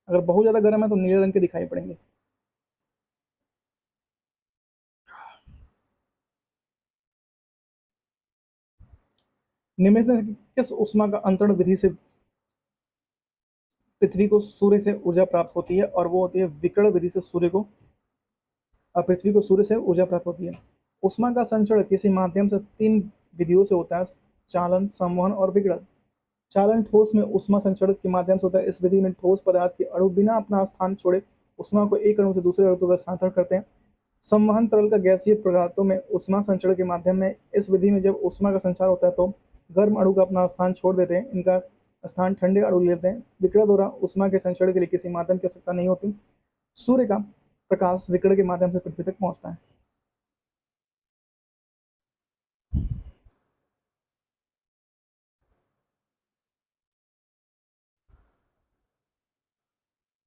अगर बहुत ज्यादा गर्म है तो नीले रंग के दिखाई पड़ेंगे। निम्न में से किस ऊष्मा का अंतरण विधि से पृथ्वी को सूर्य से ऊर्जा प्राप्त होती है? और वो होती है विकिरण विधि से सूर्य को पृथ्वी को सूर्य से ऊर्जा प्राप्त होती है। ऊष्मा का संचरण किसी माध्यम से तीन विधियों से होता है: चालन, संवहन और विकिरण। चालन ठोस में ऊष्मा संचरण के माध्यम से होता है। इस विधि में ठोस पदार्थ के अणु बिना अपना स्थान छोड़े ऊष्मा को एक अणु से दूसरे अणु तक स्थानांतरण करते हैं। संवहन तरल का गैसीय पदार्थों में ऊष्मा संचरण के माध्यम में इस विधि में जब ऊष्मा का संचार होता है तो गर्म अणु का अपना स्थान छोड़ देते हैं, इनका स्थान ठंडे अणु लेते हैं। विकिरण द्वारा ऊष्मा के संचरण के लिए किसी माध्यम की आवश्यकता नहीं होती। सूर्य का प्रकाश विकिरण के माध्यम से पृथ्वी तक पहुंचता है।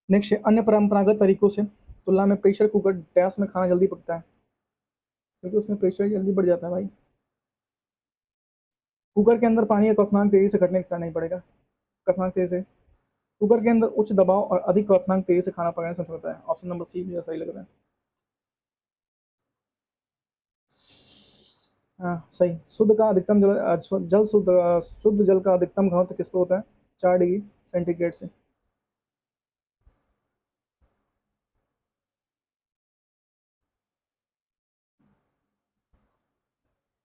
नेक्स्ट है, अन्य परंपरागत तरीकों से तुलना में प्रेशर कुकर डैश में खाना जल्दी पकता है, क्योंकि उसमें प्रेशर जल्दी बढ़ जाता है भाई। कुकर के अंदर पानी का क्वथनांक तेजी से घटने लगता नहीं पड़ेगा। क्वथनांक तेजी से कुकर के अंदर उच्च दबाव और अधिक क्वथनांक तेजी से खाना पकाने से होता है। ऑप्शन नंबर सी मुझे सही लग रहा है। हाँ सही। शुद्ध का अधिकतम जल शुद्ध जल का अधिकतम घनत्व किस पर होता है? 4 डिग्री सेंटीग्रेड से।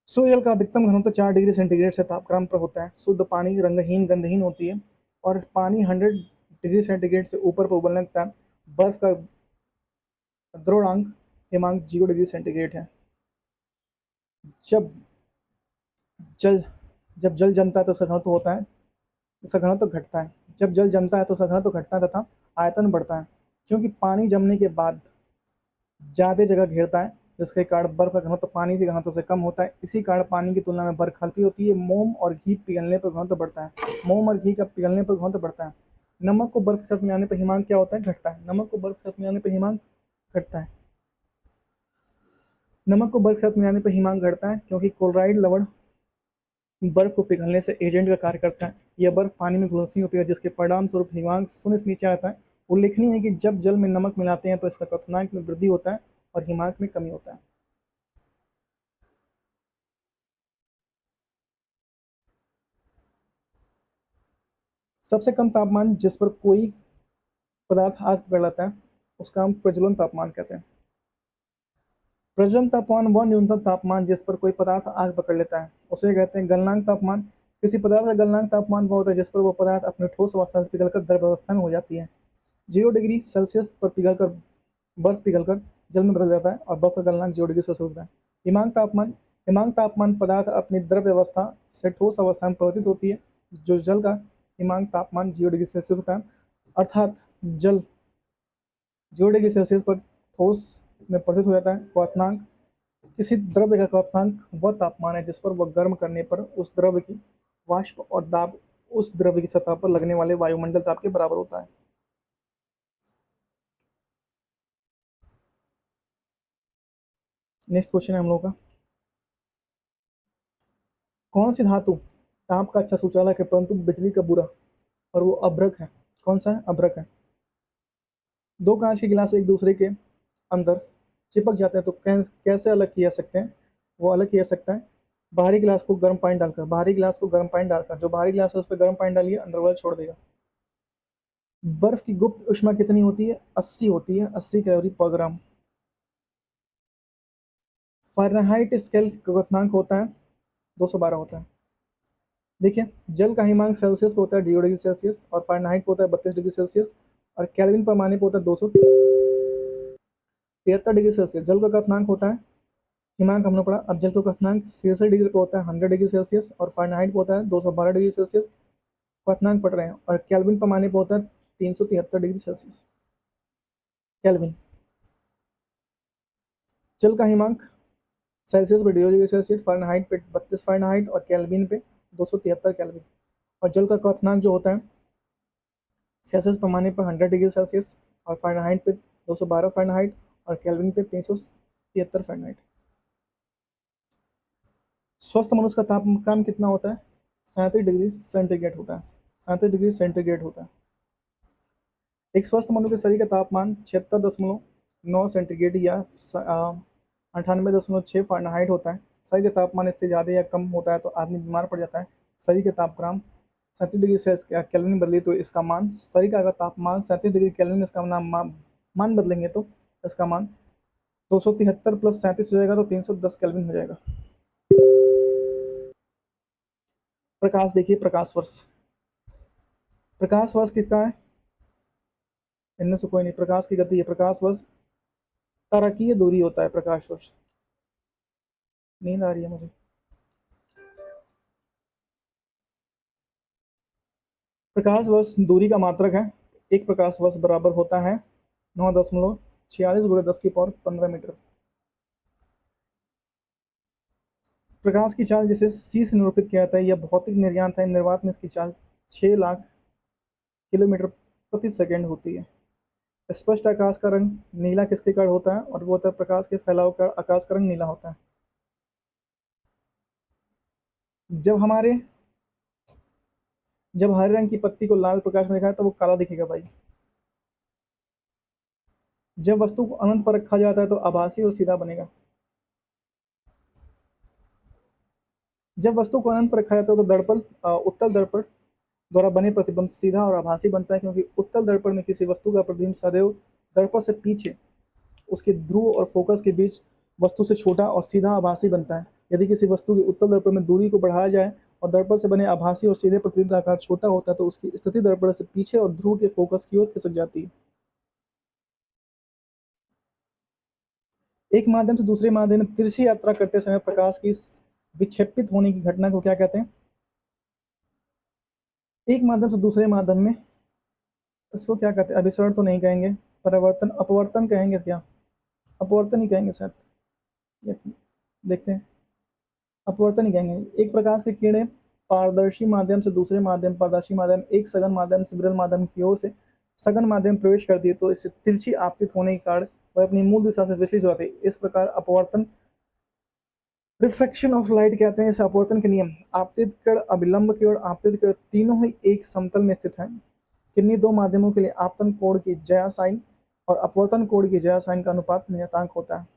शुद्ध जल का अधिकतम घनत्व 4 डिग्री सेंटीग्रेड से तापक्रम पर होता है। शुद्ध पानी रंगहीन गंधहीन होती है और पानी 100 डिग्री सेंटीग्रेड से ऊपर पर उबलने लगता है। बर्फ का द्रवणांक हिमांक 0 डिग्री सेंटीग्रेड है। जब जल जब जल जमता है तो उसका घनत्व होता है, उसका घनत्व घटता है। जब जल जमता है तो उसका घनत्व घटता है तथा आयतन बढ़ता है, क्योंकि पानी जमने के बाद ज़्यादा जगह घेरता है, जिसके कारण बर्फ का घनत्व पानी के घनत्व से कम होता है। इसी कारण पानी की तुलना में बर्फ हल्की होती है। मोम और घी पिघलने पर घनत्व बढ़ता है। मोम और घी का पिघलने पर घनत्व बढ़ता है। नमक को बर्फ के साथ मिलाने पर हिमांक क्या होता है? घटता है। नमक को बर्फ के साथ मिलाने पर हिमांक घटता है। नमक को बर्फ के साथ मिलाने पर हिमांक घटता है, क्योंकि क्लोराइड लवण बर्फ को पिघलने से एजेंट का कार्य करता है। यह बर्फ पानी में घुलनशील होती है, जिसके परिणाम स्वरूप हिमांक शून्य से नीचे आता है। उल्लेखनीय है कि जब जल में नमक मिलाते हैं तो इसका क्वथनांक में वृद्धि होता है और हिमांक में कमी होता है। सबसे कम तापमान जिस पर कोई पदार्थ आग पकड़ लेता है उसका हम प्रज्वलन तापमान कहते हैं। प्रज्वलन तापमान वह न्यूनतम तापमान जिस पर कोई पदार्थ आग पकड़ लेता है उसे कहते हैं गलनांक तापमान। किसी पदार्थ का गलनांक तापमान वह होता है जिस पर वह पदार्थ अपने ठोस अवस्था से पिघलकर द्रव अवस्था में हो जाती है। 0 डिग्री सेल्सियस पर पिघलकर बर्फ पिघलकर जल में बदल जाता है और बर्फ का गलनांक 0 डिग्री सेल्सियस होता है। हिमांक तापमान पदार्थ अपनी द्रव अवस्था से ठोस अवस्था में परिवर्तित होती है। जो जल का हिमांक तापमान 0 डिग्री सेल्सियस होता है, अर्थात जल 0 डिग्री सेल्सियस पर ठोस में परिवर्तित हो जाता है। क्वथनांक किसी द्रव्य का क्वथनांक वह तापमान है जिस पर वह गर्म करने पर उस द्रव्य की वाष्प और दाब उस द्रव्य की सतह पर लगने वाले वायुमंडल ताप के बराबर होता है। नेक्स्ट क्वेश्चन है हम लोग का, कौन सी धातु ताप का अच्छा सुचालक है परंतु बिजली का बुरा? और वो अभ्रक है। कौन सा है? अभ्रक है। दो कांच के गिलास एक दूसरे के अंदर चिपक जाते हैं तो कैसे अलग किया सकते हैं? वो अलग किया सकता है बाहरी गिलास को गर्म पानी डालकर। जो बाहरी गिलास है उस पर गर्म पानी डालिए, अंदर वाला छोड़ देगा। बर्फ की गुप्त ऊष्मा कितनी होती है? 80 होती है, 80 कैलोरी पर ग्राम। फ़ारेनहाइट स्केल का क्वथनांक होता है 212 होता है। देखिए, जल का हिमांक सेल्सियस पे होता है 0 डिग्री सेल्सियस और फ़ारेनहाइट पे होता है 32 डिग्री सेल्सियस और केल्विन पैमाने पे होता है 273 डिग्री सेल्सियस। जल का क्वथनांक होता है, हिमांक हमने पढ़ा। अब जल का क्वथनांक 66 डिग्री पे होता है 100 डिग्री सेल्सियस और फ़ारेनहाइट पे होता है 212 डिग्री सेल्सियस। क्वथनांक पढ़ रहे हैं। और केल्विन पैमाने पे होता है 373 डिग्री सेल्सियस केल्विन। जल का हिमांक सेल्सियस पे 0 डिग्री सेल्सियस, फ़ारेनहाइट पे 32 फ़ारेनहाइट और केल्विन पे 273 केल्विन। और जल का क्वथनांक जो होता है सेल्सियस पैमाने पर 100 डिग्री सेल्सियस और फ़ारेनहाइट पे 212 फ़ारेनहाइट और केल्विन पे 373 फ़ारेनहाइट। स्वस्थ मनुष्य का तापमान कितना होता है? 37 डिग्री सेंटीग्रेड होता है। 37 डिग्री सेंटीग्रेड होता है। एक स्वस्थ मनुष्य के शरीर का तापमान 76.9 सेंटीग्रेड या 98.6 फ़ारेनहाइट होता है। शरीर का तापमान इससे ज़्यादा या कम होता है तो आदमी बीमार पड़ जाता है। शरीर के तापक्रम 37 डिग्री केल्विन बदले तो इसका मान, शरीर का अगर तापमान 37 डिग्री केल्विन इसका मान बदलेंगे तो इसका मान 273 प्लस 37 हो जाएगा तो 310 केल्विन हो जाएगा। प्रकाश देखिए, प्रकाश वर्ष, प्रकाश वर्ष किसका है? इनमें से कोई नहीं। प्रकाश की गति है, प्रकाश वर्ष तारकीय दूरी होता है प्रकाश वर्ष। नींद आ रही है मुझे। प्रकाश वर्ष दूरी का मात्रक है। एक प्रकाश वर्ष बराबर होता है 9.46 गुणे 10 की पावर 15 मीटर। प्रकाश की चाल जिसे c से निरूपित किया जाता है यह भौतिक निर्यात है। निर्वात में इसकी चाल 6 लाख किलोमीटर प्रति सेकंड होती है। स्पष्ट आकाश का रंग नीला किसके कारण होता है? और वो होता है प्रकाश के फैलाव का आकाश का रंग नीला होता है। जब हरे रंग की पत्ती को लाल प्रकाश में दिखाया तो वो काला दिखेगा भाई। जब वस्तु को अनंत पर रखा जाता है तो आभासी और सीधा बनेगा। जब वस्तु को अनंत पर रखा जाता है तो दर्पण उत्तल दर्पण द्वारा बने प्रतिबिंब सीधा और आभासी बनता है, क्योंकि उत्तल दर्पण में किसी वस्तु का प्रतिबिंब सदैव दर्पण से पीछे उसके ध्रुव और फोकस के बीच वस्तु से छोटा और सीधा आभासी बनता है। यदि किसी वस्तु के उत्तल दर्पण में दूरी को बढ़ाया जाए और दर्पण से बने आभासी और सीधे प्रतिबिंब का आकार छोटा होता है तो उसकी स्थिति दर्पण से पीछे और ध्रुव के फोकस की ओर खिसक जाती है। एक माध्यम से दूसरे माध्यम में तिरछी यात्रा करते समय प्रकाश की विक्षेपित होने की घटना को क्या कहते हैं? एक माध्यम से दूसरे माध्यम में इसको क्या कहते हैं? अभिसरण तो नहीं कहेंगे, परिवर्तन, अपवर्तन कहेंगे क्या? अपवर्तन ही कहेंगे शायद, देखते हैं, अपवर्तन ही कहेंगे। एक प्रकाश की किरणें पारदर्शी माध्यम से दूसरे माध्यम, पारदर्शी माध्यम एक सघन माध्यम से विरल माध्यम की ओर से सघन माध्यम प्रवेश करती है तो इससे तिरछी आपतित होने के कारण वह अपनी मूल दिशा से विचलित हो जाती है। इस प्रकार अपवर्तन, रिफ्रैक्शन ऑफ लाइट कहते हैं इस अपवर्तन के नियम। आपतित कण, अभिलंब की ओर आपतित कण तीनों ही एक समतल में स्थित हैं। किन्हीं दो माध्यमों के लिए आपतन कोण की ज्या साइन और अपवर्तन कोण की ज्या साइन का अनुपात नियतांक होता है।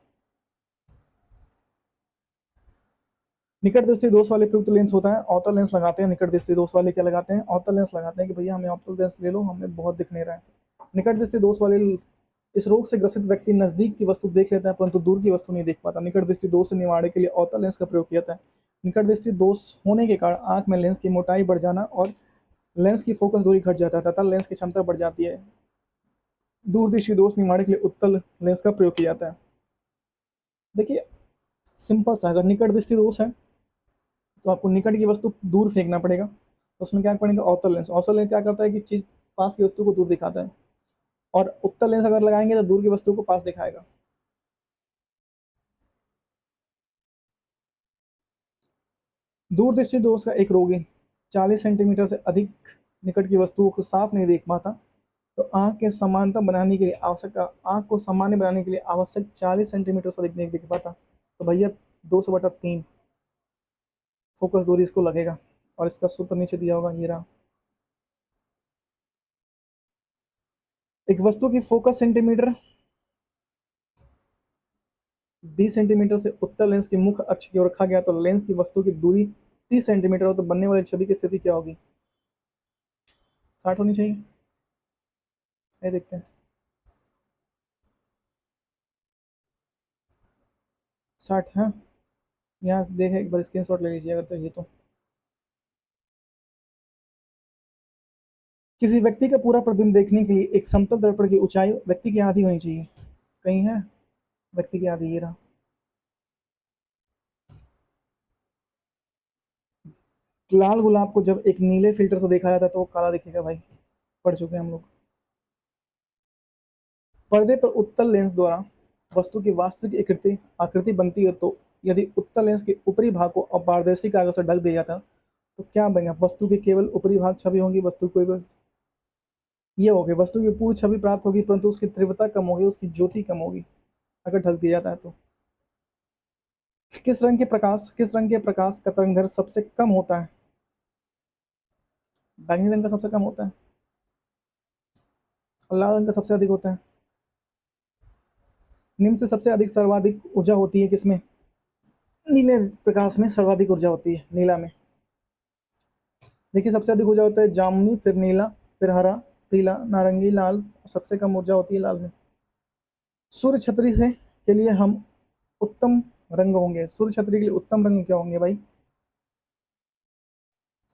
निकट दृष्टि दोष वाले प्रयुक्त लेंस होता है, अवतल लेंस लगाते हैं। निकट दृष्टि दोष वाले क्या लगाते हैं? अवतल लेंस लगाते हैं कि भैया हमें अवतल लेंस ले लो, हमें बहुत दिख नहीं रहा है। निकट दृष्टि दोष वाले इस रोग से ग्रसित व्यक्ति नजदीक की वस्तु देख लेता है परंतु दूर की वस्तु नहीं देख पाता। निकट दृष्टि दोष से निवारने के लिए अवतल लेंस का प्रयोग किया जाता है। निकट दृष्टि दोष होने के कारण आंख में लेंस की मोटाई बढ़ जाना और लेंस की फोकस दूरी घट जाता है तथा लेंस की क्षमता बढ़ जाती है। दूरदृष्टि दोष निवारने के लिए उत्तल लेंस का प्रयोग किया जाता है। देखिए सिंपल सा, अगर निकट दृष्टि दोष है तो आपको निकट की वस्तु दूर फेंकना पड़ेगा, तो उसमें क्या पड़ेगा? अवतल लेंस। अवतल लेंस क्या करता है कि चीज पास की वस्तु को दूर दिखाता है, और उत्तल लेंस अगर लगाएंगे तो दूर की वस्तु को पास दिखाएगा। दूरदृष्टि दोष का एक रोगी 40 सेंटीमीटर से अधिक निकट की वस्तुओं को साफ नहीं देख पाता, तो आंख के समानता बनाने के लिए आवश्यक, आंख को सामान्य बनाने के लिए आवश्यक 40 सेंटीमीटर से अधिक नहीं देख पाता, तो भैया 200/3 फोकस दूरी इसको लगेगा। और इसका सूत्र नीचे दिया होगा, ये रहा। एक वस्तु की फोकस सेंटीमीटर 20 सेंटीमीटर से उत्तल लेंस की मुख्य अक्ष की ओर रखा गया तो लेंस की वस्तु की दूरी 30 सेंटीमीटर हो तो बनने वाली छवि की स्थिति क्या होगी? 60 होनी चाहिए। ये देखते हैं, 60 है। यहाँ देखें एक बार स्क्रीनशॉट ले लीजिए अगर तो। ये तो किसी व्यक्ति का पूरा प्रतिबिंब देखने के लिए एक समतल दर्पण की ऊंचाई व्यक्ति की आधी होनी चाहिए। कहीं है व्यक्ति की आधी? ये रहा। लाल गुलाब को जब एक नीले फिल्टर से देखा जाता है तो वो काला दिखेगा भाई, पढ़ चुके हैं हम लोग। पर्दे पर उत्तल लेंस द्वारा वस्तु की वास्तविक आकृति बनती है, तो यदि उत्तल लेंस के ऊपरी भाग को अपारदर्शी कागज से ढक दिया जाता तो क्या बनेगा? वस्तु की केवल ऊपरी भाग छवि होगी, वस्तु को ये होगी, वस्तु की पूर्ण छवि प्राप्त होगी परंतु उसकी तीव्रता कम होगी, उसकी ज्योति कम होगी अगर ढक दिया जाता है तो। किस रंग के प्रकाश का तरंगदैर्घ्य सबसे कम होता है? बैंगनी रंग का सबसे कम होता है और लाल रंग का सबसे अधिक होता है। निम्न से सबसे अधिक सर्वाधिक ऊर्जा होती है किसमें? नीले प्रकाश में सर्वाधिक ऊर्जा होती है, नीला में। देखिए सबसे अधिक ऊर्जा होता है जामुनी, फिर नीला, फिर हरा, पीला, नारंगी, लाल, सबसे कम ऊर्जा होती है लाल में। सूर्य छतरी से के लिए हम उत्तम रंग होंगे, सूर्य छतरी के लिए उत्तम रंग क्या होंगे भाई?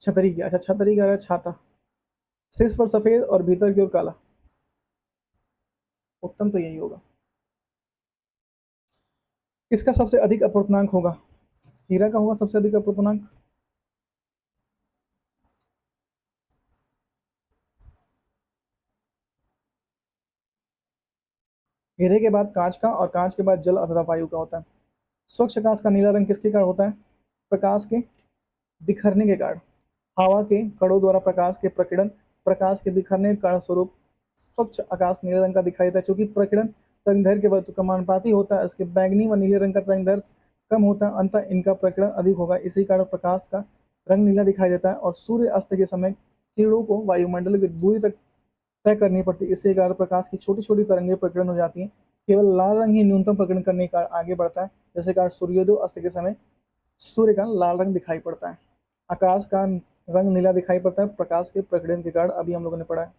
छतरी की, अच्छा छतरी का है छाता, शीर्ष पर सफेद और भीतर की ओर काला, उत्तम तो यही होगा। किसका सबसे अधिक अपूर्णांक होगा? हीरा का होगा सबसे अधिक अपूर्णांक। हीरे के बाद कांच का, और कांच के बाद जल अथवा वायु का होता है। स्वच्छ आकाश का नीला रंग किसके कारण होता है? प्रकाश के बिखरने के कारण, हवा के कणों द्वारा प्रकाश के प्रकीर्णन, प्रकाश के बिखरने के कारण स्वरूप स्वच्छ आकाश नीले रंग का दिखाई देता है। चूंकि प्रकीर्णन तरंगदैर्घ्य के समानुपाती होता है, इसके बैंगनी व नीले रंग का तरंगदैर्घ्य कम होता है, अंततः इनका प्रकीर्णन अधिक होगा, इसी कारण प्रकाश का रंग नीला दिखाई देता है। और सूर्य अस्त के समय किरणों को वायुमंडल की दूरी तक तय करनी पड़ती है, इसी कारण प्रकाश की छोटी छोटी तरंगें प्रकीर्णन हो जाती हैं। केवल लाल रंग ही न्यूनतम प्रकीर्णन करने का आगे बढ़ता है, जैसे कारण सूर्योदय अस्त के समय सूर्य का लाल रंग दिखाई पड़ता है। आकाश का रंग नीला दिखाई पड़ता है प्रकाश के प्रकीर्णन के कारण, अभी हम लोगों ने पढ़ा है।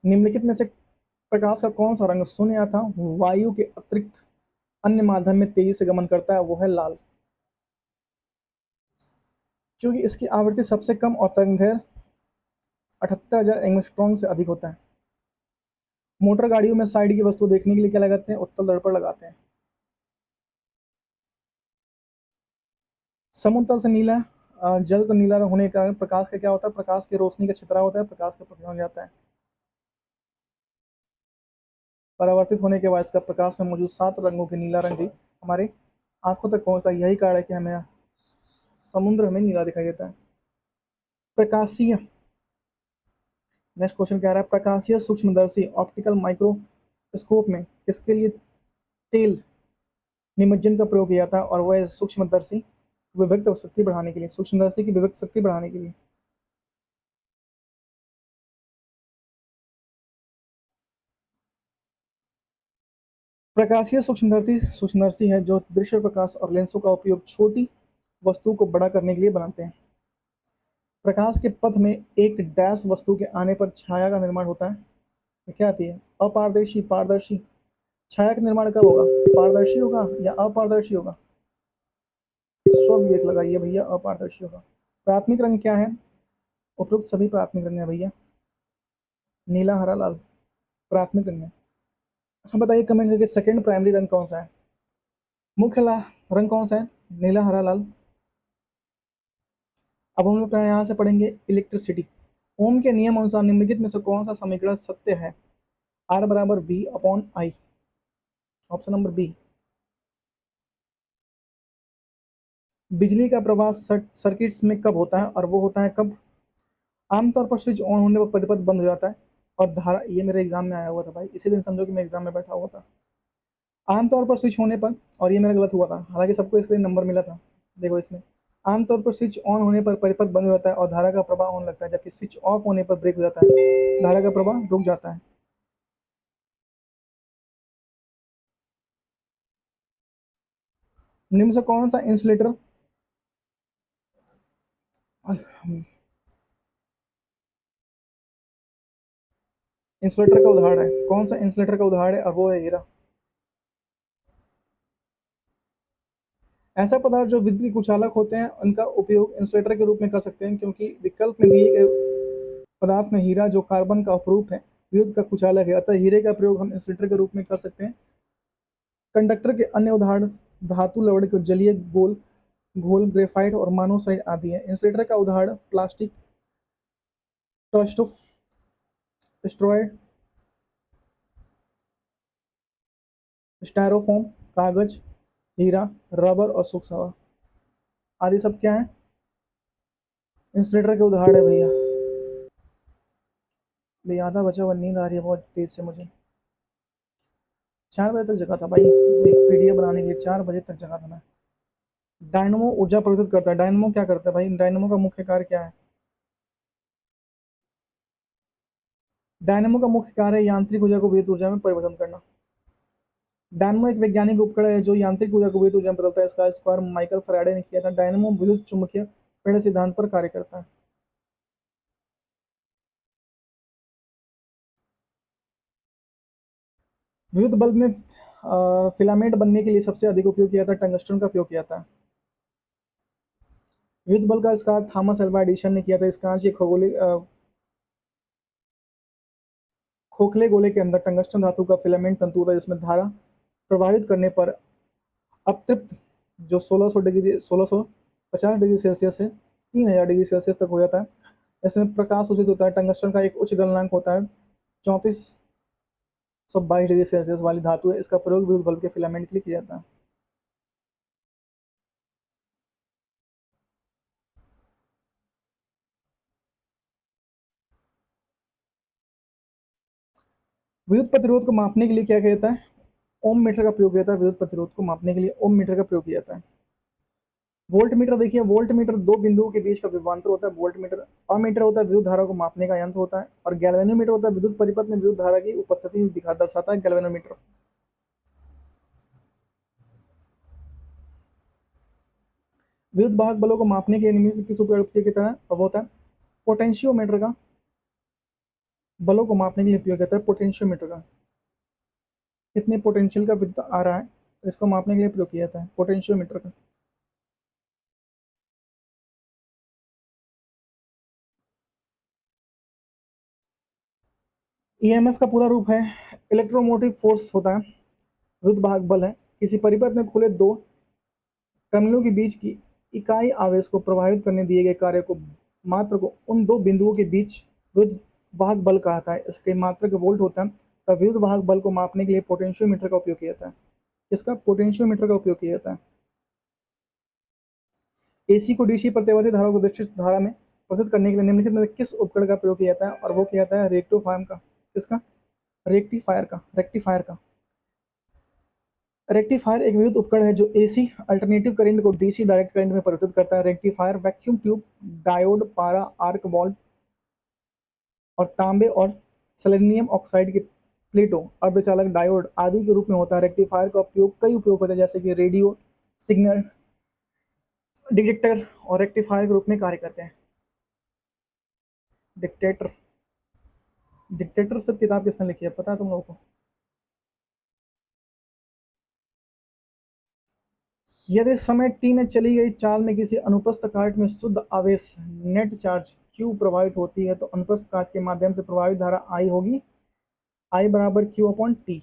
निम्नलिखित में से प्रकाश का कौन सा रंग शून्य था वायु के अतिरिक्त अन्य माध्यम में तेजी से गमन करता है? वो है लाल, क्योंकि इसकी आवृत्ति सबसे कम और तरंगदैर्घ्य 78,000 एंगस्ट्रॉम से अधिक होता है। मोटर गाड़ियों में साइड की वस्तु देखने के लिए क्या लगाते हैं? उत्तल दर्पण लगाते हैं। समुद्र तल से नीला जल का नीला रंग होने के कारण प्रकाश का क्या होता है? प्रकाश की रोशनी का छितरा होता है, प्रकाश का प्रकीर्णन हो जाता है। परावर्तित होने के बाद इसका प्रकाश में मौजूद 7 रंगों के नीला रंग भी हमारे आंखों तक पहुंचता है, यही कारण है कि हमें समुद्र में नीला दिखाई देता है। प्रकाशीय, नेक्स्ट क्वेश्चन क्या रहा है? प्रकाशीय सूक्ष्मदर्शी ऑप्टिकल माइक्रोस्कोप में किसके लिए तेल निमज्जन का प्रयोग किया जाता है? और वह सूक्ष्मदर्शी विभक्त शक्ति बढ़ाने के लिए, सूक्ष्मदर्शी की विभक्त शक्ति बढ़ाने के लिए। प्रकाशीय सूक्ष्मदर्शी सूक्ष्मदर्शी है जो दृश्य प्रकाश और लेंसों का उपयोग छोटी वस्तु को बड़ा करने के लिए बनाते हैं। प्रकाश के पथ में एक डैश वस्तु के आने पर छाया का निर्माण होता है, ये क्या आती है? अपारदर्शी, पारदर्शी। छाया का निर्माण कब होगा? पारदर्शी होगा या अपारदर्शी होगा? स्व विवेक लगाइए भैया, अपारदर्शी होगा। प्राथमिक रंग क्या है? उपरोक्त सभी प्राथमिक रंग है भैया, नीला, हरा, लाल प्राथमिक रंग है। अच्छा बताइए कमेंट करके सेकंड प्राइमरी रंग कौन सा है? मुख्य रंग कौन सा है? नीला, हरा, लाल। अब हम लोग यहाँ से पढ़ेंगे इलेक्ट्रिसिटी। ओम के नियम अनुसार निम्नलिखित में से कौन सा समीकरण सत्य है? आर बराबर V upon I, option number B. बिजली का प्रवाह सर्किट्स में कब होता है? और वो होता है कब? आमतौर पर स्विच ऑन होने पर परिपथ बंद हो जाता है और धारा, ये मेरे एग्जाम में आया हुआ था भाई, इसी दिन समझो कि मैं एग्जाम में बैठा हुआ था। आमतौर पर स्विच होने पर, और ये मेरा गलत हुआ था, हालांकि सबको इसके लिए नंबर मिला था। देखो इसमें आमतौर पर स्विच ऑन होने पर परिपथ बंद हो जाता है और धारा का प्रवाह होने लगता है, जबकि स्विच ऑफ होने पर ब्रेक हो जाता है, धारा का प्रवाह रुक जाता है। निम्न से कौन सा इंसुलेटर इंसुलेटर का उदाहरण है? कौन सा इंसुलेटर का उदाहरण है? और वो है हीरा। ऐसा पदार्थ जो विद्युत कुचालक होते हैं उनका उपयोग इंसुलेटर के रूप में कर सकते हैं, क्योंकि विकल्प में दिए गए पदार्थ में हीरा जो कार्बन का अपरूप है विद्युत का कुचालक है, अतः हीरे का प्रयोग हम इंसुलेटर के रूप में कर सकते हैं। कंडक्टर के अन्य उदाहरण धातु, लवण के जलीय गोल घोल, ग्रेफाइट और मोनोसाइड आदि है। इंसुलेटर का उदाहरण प्लास्टिक, टॉस्टो, स्ट्रॉयड, स्टायरोफोम, कागज, हीरा, रबर और सूखा आदि सब क्या है? इंसुलेटर के उदाहरण है भैया। भैया आधा बचा हुआ, नींद आ रही है बहुत तेज से मुझे। 4 बजे तक जगा था भाई, एक पीडीएफ बनाने के लिए 4 बजे तक जगा था मैं। डायनमो ऊर्जा प्रवृत्त करता है, डायनमो क्या करता है भाई? डायनमो का मुख्य कार्य क्या है? डायनमो का मुख्य कार्य है यांत्रिक ऊर्जा को विद्युत ऊर्जा में परिवर्तन करना। डायनमो एक वैज्ञानिक उपकरण है जो यांत्रिक ऊर्जा को विद्युत ऊर्जा में बदलता है। इसका आविष्कार माइकल फैराडे ने किया था। डायनमो विद्युत चुम्बकीय प्रेरण सिद्धांत पर कार्य करता है। विद्युत बल्ब में फिलामेंट बनने के लिए सबसे अधिक उपयोग किया था टंगस्टन का उपयोग किया था। विद्युत बल्ब का आविष्कार थॉमस अल्वा एडिसन ने किया था। इस कांच के खोखले गोले के अंदर टंगस्टन धातु का फिलामेंट तंतु होता है जिसमें धारा प्रभावित करने पर अतृप्त जो 1650 डिग्री सेल्सियस से 3000 डिग्री सेल्सियस तक हो जाता है। इसमें प्रकाश सूचित होता है। टंगस्टन का एक उच्च गलनांक होता है। 3422 डिग्री सेल्सियस वाली धातु है। इसका प्रयोग विद्युत बल्ब के फिलामेंट के लिए किया जाता है। विद्युत प्रतिरोध को मापने के लिए क्या किया जाता है? ओम मीटर का प्रयोग किया जाता है। विद्युत प्रतिरोध को मापने के लिए ओम मीटर का प्रयोग किया जाता है। वोल्ट मीटर देखिए, वोल्ट मीटर दो बिंदुओं के बीच का विभवांतर होता है। वोल्ट मीटर अमीटर होता है, विद्युत धारा को मापने का यंत्र होता है। और गैल्वेनोमीटर होता है, विद्युत परिपथ में विद्युत धारा की उपस्थिति दिखा दर्शाता है गैल्वेनोमीटर। विद्युत वाहक बलों को मापने के लिए निम्न से किस उपकरण का उपयोग किया है? अब होता है पोटेंशियोमीटर का। बलों को मापने के लिए उपयोग किया है पोटेंशियोमीटर का। कितने पोटेंशियल का विद्युत आ रहा है तो इसको मापने के लिए प्रयोग किया जाता है पोटेंशियोमीटर का। ईएमएफ का पूरा रूप है इलेक्ट्रोमोटिव फोर्स होता है। विद्युत वाहक बल है। किसी परिपथ में खुले दो टर्मिनलों के बीच की इकाई आवेश को प्रभावित करने दिए गए कार्य को मात्र को उन दो बिंदुओं के बीच विद्युत वाहक बल कहता है। इसके मात्रक वोल्ट होता है। तब विद्युत वाहक बल को मापने के लिए पोटेंशियोमीटर का उपयोग किया जाता है। इसका पोटेंशियोमीटर का उपयोग किया जाता है। एसी को डीसी प्रतिवर्ती धारा को विद्युत धारा में परिवर्तित करने के लिए निम्नलिखित में किस उपकरण का प्रयोग किया जाता है? और वो किया जाता है रेक्टिफायर का। किसका? रेक्टिफायर का। रेक्टिफायर एक विद्युत उपकरण है जो एसी अल्टरनेटिव करंट को डीसी डायरेक्ट करंट में परिवर्तित करता है। रेक्टिफायर वैक्यूम ट्यूब, डायोड, पारा, आर्क वाल्व और तांबे और सेलेनियम ऑक्साइड के प्लेटों, अर्धचालक, डायोड आदि के रूप में होता है। रेक्टिफायर का उपयोग कई उपयोग होते हैं जैसे कि रेडियो सिग्नल डिटेक्टर और रेक्टिफायर के रूप में कार्य करते हैं। डिक्टेटर डिक्टेटर सब किताब किसने लिखी है पता है तुम लोगों को? यदि समय t में चली गई चाल में किसी अनुप्रस्थ काट में शुद्ध आवेश नेट चार्ज q प्रभावित होती है तो अनुप्रस्थ काट के माध्यम से प्रभावित धारा I होगी I बराबर q अपॉन टी।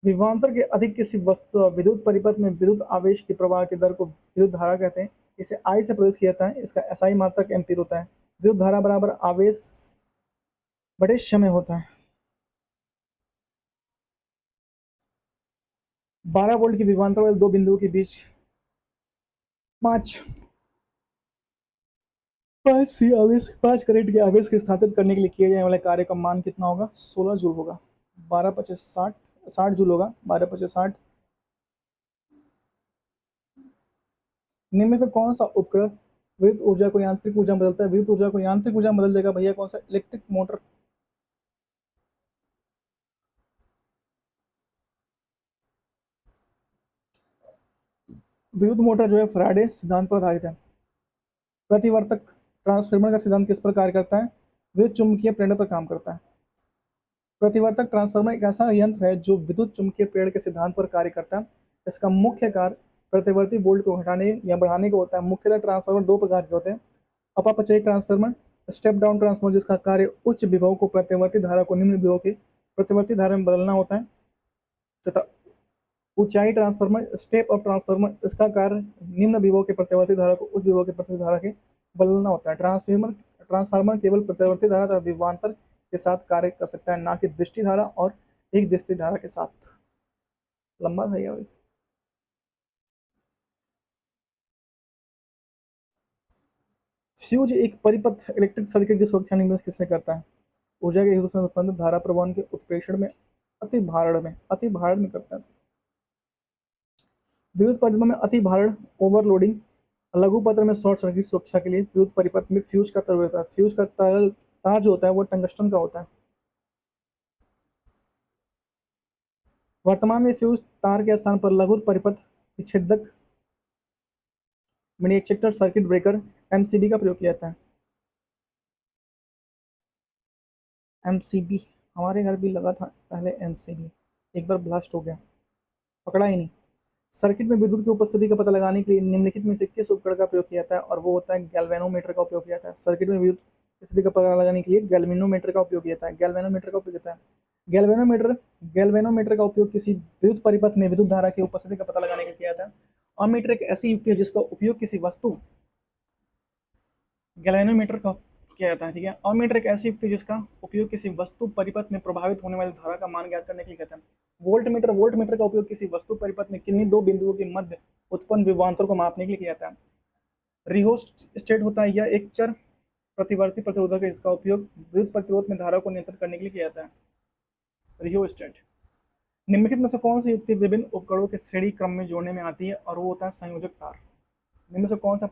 विभवांतर के अधिक किसी वस्तु विद्युत परिपथ में विद्युत आवेश के प्रवाह की दर को विद्युत धारा कहते हैं। इसे I से प्रवेश किया जाता है। इसका SI मात्रक एम्पीयर होता है। विद्युत धारा बराबर आवेश बड़े समय होता है। 12 वोल्ट की विभवांतर वाले दो बिंदुओं के बीच 5 करंट के आवेश के स्थापित करने के लिए किए जाने वाले कार्य का मान कितना होगा? 16 जूल होगा। 12×5=60 जूल होगा। 12×5=60। निम्न में से कौन सा उपकरण विद्युत ऊर्जा को यांत्रिक ऊर्जा में बदलता है? विद्युत ऊर्जा को यांत्रिक ऊर्जा में बदल देगा भैया कौन सा? Electric motor. विद्युत मोटर जो है फैराडे सिद्धांत पर आधारित है। प्रतिवर्तक ट्रांसफार्मर का सिद्धांत किस पर कार्य करता है? विद्युत चुम्बकीय प्रेरण पर काम करता है। प्रतिवर्तक ट्रांसफार्मर एक ऐसा यंत्र है जो विद्युत चुम्बकीय प्रेरण के सिद्धांत पर कार्य करता है। इसका मुख्य कार्य प्रतिवर्ती वोल्ट को घटाने या बढ़ाने का होता है। मुख्यतः ट्रांसफार्मर दो प्रकार के होते हैं। अपापचयी ट्रांसफार्मर, स्टेप डाउन ट्रांसफार्मर जिसका कार्य उच्च विभव को प्रतिवर्ती धारा को निम्न विभव के प्रतिवर्ती धारा में बदलना होता है, तथा ऊंचाई ट्रांसफार्मर, स्टेप अप ट्रांसफार्मर इसका कार्य निम्न विभव के प्रतिवर्ती धारा को उच्च विभव के प्रतिवर्ती धारा के बदलना होता है। ट्रांसफार्मर केवल प्रतिवर्ती धारा तथा विभवांतर के साथ कार्य कर सकता है, ना कि दृष्टि धारा और एक दृष्टि धारा के साथ। लंबा था ये। फ्यूज एक परिपथ इलेक्ट्रिक सर्किट की सुरक्षा निम्न किसमें करता है? ऊर्जा के रूप में उत्पन्न धारा प्रवहन के उत्प्रेषण में अति भारण में करता है। विद्युत परिपथ में अति भारण ओवरलोडिंग, लघु पत्र में शॉर्ट सर्किट सुरक्षा के लिए विद्युत परिपथ में फ्यूज का तरल होता है। फ्यूज का तरल तार जो होता है वो टंगस्टन का होता है। वर्तमान में फ्यूज तार के स्थान पर लघु परिपथ विच्छेदक मिनिएचर सर्किट ब्रेकर एमसीबी का प्रयोग किया जाता है। एमसीबी हमारे घर भी लगा था पहले एमसीबी, एक बार ब्लास्ट हो गया, पकड़ा ही नहीं। सर्किट में विद्युत की उपस्थिति का पता लगाने के लिए निम्नलिखित में से किस उपकरण का प्रयोग किया जाता है, और वो होता है गैल्वेनोमीटर का उपयोग किया जाता है। सर्किट में विद्युत की स्थिति का पता लगाने के लिए गैल्वेनोमीटर का उपयोग किया जाता है। गैल्वेनोमीटर का उपयोग किया जाता है। गैल्वेनोमीटर का उपयोग किसी विद्युत परिपथ में विद्युत धारा की उपस्थिति का पता लगाने के लिए किया जाता है। अमीटर एक ऐसी युक्ति है जिसका उपयोग किसी वस्तु गैल्वेनोमीटर का किया जाता है, ठीक है। अमीटर एक ऐसी युक्ति जिसका उपयोग किसी वस्तु परिपथ में प्रभावित होने वाली धारा का मान ज्ञात करने के लिए कहते हैं। वोल्टमीटर का उपयोग किसी वस्तु परिपथ में किन्हीं दो बिंदुओं के मध्य उत्पन्न विभवांतर को मापने के लिए किया जाता है। रिहोस्टेट होता है यह एक चर प्रतिवर्ती प्रतिरोधक है, इसका उपयोग विद्युत प्रतिरोध में धारा को नियंत्रित करने के लिए किया जाता है। रिहोस्टेट। निम्नलिखित में से कौन सी युक्ति विभिन्न उपकरणों के श्रेणी क्रम में जोड़ने में आती है, और वो होता है संयोजक तार। इनमें से कौन सा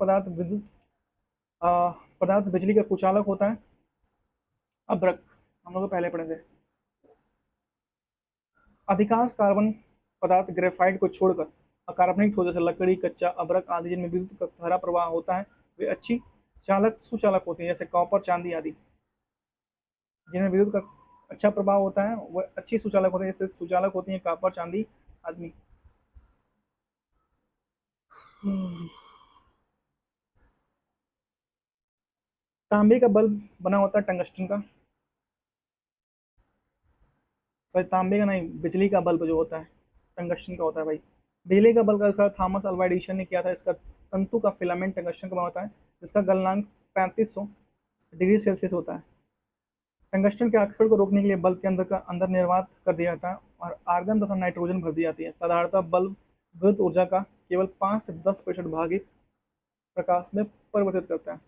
पदार्थ बिजली का कुचालक होता है? अभ्रक, हम लोग पहले पढ़े थे। अधिकांश कार्बन पदार्थ ग्रेफाइट को छोड़कर अकार्बनिक ठोस जैसे लकड़ी, कच्चा, अभ्रक आदि जिनमें विद्युत का धारा प्रवाह होता है वे अच्छी सुचालक होते हैं, जैसे कॉपर, चांदी आदि। जिनमें विद्युत का अच्छा प्रभाव होता है वह अच्छी सुचालक होते हैं, जैसे सुचालक होती हैं कॉपर, चांदी आदि। तांबे का बल्ब बना होता है टंगस्टन का। सॉरी, तांबे का नहीं, बिजली का बल्ब जो होता है टंगस्टन का होता है भाई। बिजली का बल्ब का आविष्कार थॉमस अल्वा एडिसन ने किया था। इसका तंतु का फिलामेंट टंगस्टन का बना होता है, जिसका गलनांक 3500 डिग्री सेल्सियस होता है। टंगस्टन के ऑक्साइड को रोकने के लिए बल्ब के अंदर निर्वात कर दिया जाता है और आर्गन तथा नाइट्रोजन भर दी जाती है। साधारणतः बल्ब विद्युत ऊर्जा का केवल 5 से 10% भाग ही प्रकाश में परिवर्तित करता है।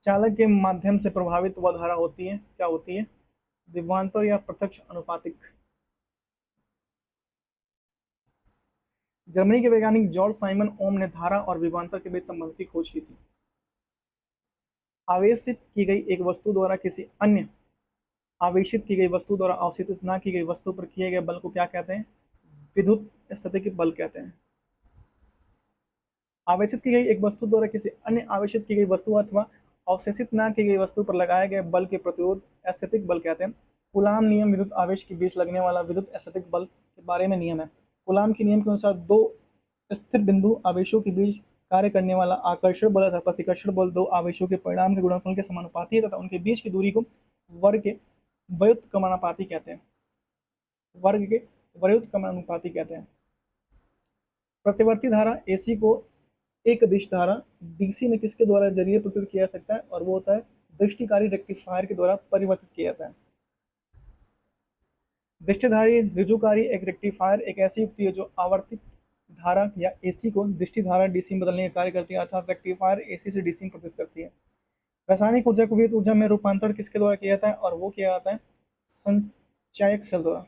चालक के माध्यम से प्रभावित वह धारा होती है, क्या होती है? विभवांतर या प्रत्यक्ष अनुपातिक। जर्मनी के वैज्ञानिक जॉर्ज साइमन ओम ने धारा और विभवांतर के बीच संबंध की खोज की थी। आवेशित की गई एक वस्तु द्वारा किसी अन्य आवेशित की गई वस्तु द्वारा अवशोषित न की गई वस्तु पर किए गए बल को क्या कहते हैं? विद्युत स्थैतिक बल कहते हैं। आवेशित की गई एक वस्तु द्वारा किसी अन्य आवेशित की गई वस्तु अथवा अवशोषित न की गई वस्तु पर लगाए गए बल के प्रतिरोध स्थैतिक बल कहते हैं। कूलाम नियम विद्युत आवेश के बीच लगने वाला विद्युत स्थैतिक बल के बारे में नियम है। कूलाम के नियम के अनुसार दो स्थिर बिंदु आवेशों के बीच कार्य करने वाला आकर्षण बल तथा प्रतिकर्षण बल दो आवेशों के परिणाम के गुणनफल के समानुपाती है तथा उनके बीच की दूरी को वर्ग के व्युत्क्रमानुपाती कहते हैं। वर्ग के व्युत्क्रमानुपाती कहते हैं। प्रतिवर्ती धारा एसी को एक दिश धारा डीसी में किसके द्वारा जरिए प्रस्तुत किया जा सकता है, और वो होता है दृष्टिकारी रेक्टिफायर के द्वारा परिवर्तित किया जाता है। दृष्टिधारी ऋजुकारी एक रेक्टिफायर एक ऐसी युक्ति है जो आवर्तित धारा या एसी को दृष्टि धारा डीसी में बदलने का कार्य करती है, अर्थात रेक्टिफायर एसी से डीसी में परिवर्तित करती है। रासायनिक ऊर्जा को विद्युत ऊर्जा में रूपांतरण किसके द्वारा किया जाता है, और वो किया जाता है संचायक सेल द्वारा।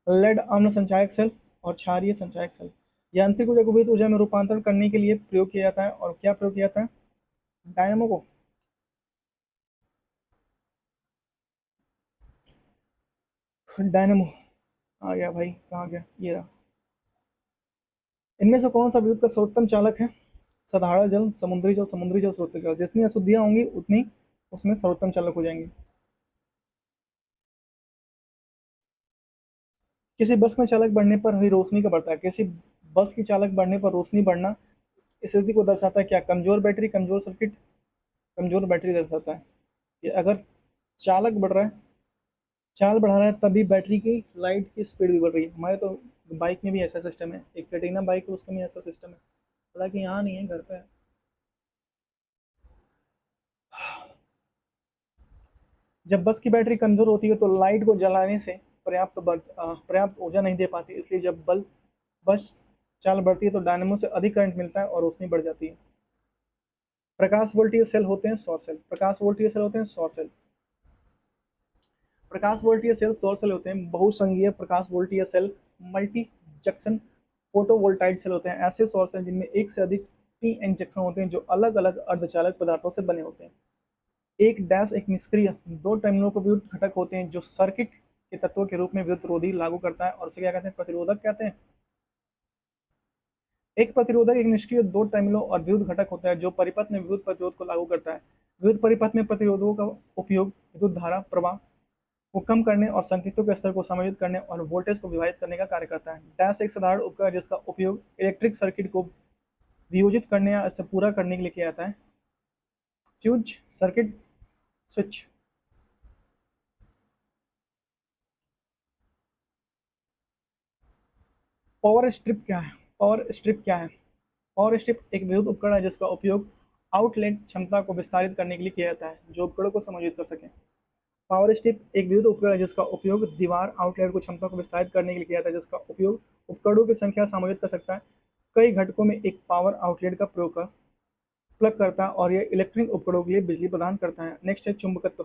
लेड अम्ल संचायक सेल और क्षारीय संचायक सेल। यांत्रिक ऊर्जा को विद्युत ऊर्जा में रूपांतरण करने के लिए प्रयोग किया जाता है, और क्या प्रयोग किया जाता है? डायनामो को। डायनामो आ गया भाई, कहाँ गया? ये रहा। इनमें से कौन सा विद्युत का सर्वोत्तम चालक है? साधारण जल, समुद्री जल, सर्वोत्तम जल। जितनी अशुद्धियां होंगी उतनी उसमें सर्वोत्तम चालक हो जाएंगे। किसी बस में चालक बढ़ने पर ही रोशनी का बढ़ता है। किसी बस की चालक बढ़ने पर रोशनी बढ़ना इस स्थिति को दर्शाता है क्या? कमजोर बैटरी, कमजोर सर्किट। कमजोर बैटरी दर्शाता है कि अगर चालक बढ़ रहा है, चाल बढ़ा रहा है, तभी बैटरी की लाइट की स्पीड भी बढ़ रही है। हमारे तो बाइक में भी ऐसा सिस्टम है, एक प्लेटिना बाइक है उसके में ऐसा सिस्टम है, हालांकि यहाँ नहीं है, घर पे है। जब बस की बैटरी कमजोर होती है तो लाइट को जलाने से पर्याप्त ऊर्जा नहीं दे पाती, इसलिए जब बस चाल बढ़ती है तो डायनेमो से अधिक करंट मिलता है और रोशनी बढ़ जाती है। प्रकाश वोल्टीय सेल होते हैं सौर सेल। प्रकाश वोल्टीय सेल होते हैं सौर सेल। प्रकाश वोल्टीय सेल सौर सेल होते हैं। बहुसंघीय प्रकाश वोल्टीय cell multi junction photovoltaic cell होते हैं। ऐसे सौर सेल जिनमें एक से अधिक 3 इंजेक्शन होते हैं जो अलग अलग अर्धचालक पदार्थों से बने होते हैं। एक डैश एक निष्क्रिय 2 टर्मिनलों पर विद्युत घटक होते हैं जो सर्किट के तत्वों के रूप में विद्युत रोधी लागू करता है और उसे क्या कहते हैं? प्रतिरोधक कहते हैं। एक प्रतिरोधक एक निष्क्रिय 2 टर्मिनलों और विद्युत घटक होता है जो परिपथ में विद्युत प्रतिरोध को लागू करता है। विद्युत परिपथ में प्रतिरोधों का उपयोग विद्युत धारा प्रवाह को कम करने और संकेतों के स्तर को समायोजित करने और वोल्टेज को विभाजित करने का कार्य करता है। डैश एक साधारण उपकरण जिसका उपयोग इलेक्ट्रिक सर्किट को वियोजित करने या इसे पूरा करने के लिए किया जाता है। Fuse circuit switch. Power strip क्या है? पावर स्ट्रिप क्या है? पावर स्ट्रिप एक विद्युत उपकरण है जिसका उपयोग आउटलेट क्षमता को विस्तारित करने के लिए किया जाता है जो उपकरणों को समायोजित कर सके। पावर स्ट्रिप एक विद्युत उपकरण है जिसका उपयोग दीवार आउटलेट को क्षमता को विस्तारित करने के लिए किया जाता है जिसका उपयोग उपकरणों की संख्या समायोजित कर सकता है। कई घटकों में एक पावर आउटलेट का प्रयोग कर प्लग करता है और यह इलेक्ट्रॉनिक उपकरणों के लिए बिजली प्रदान करता है। नेक्स्ट है चुंबकत्व।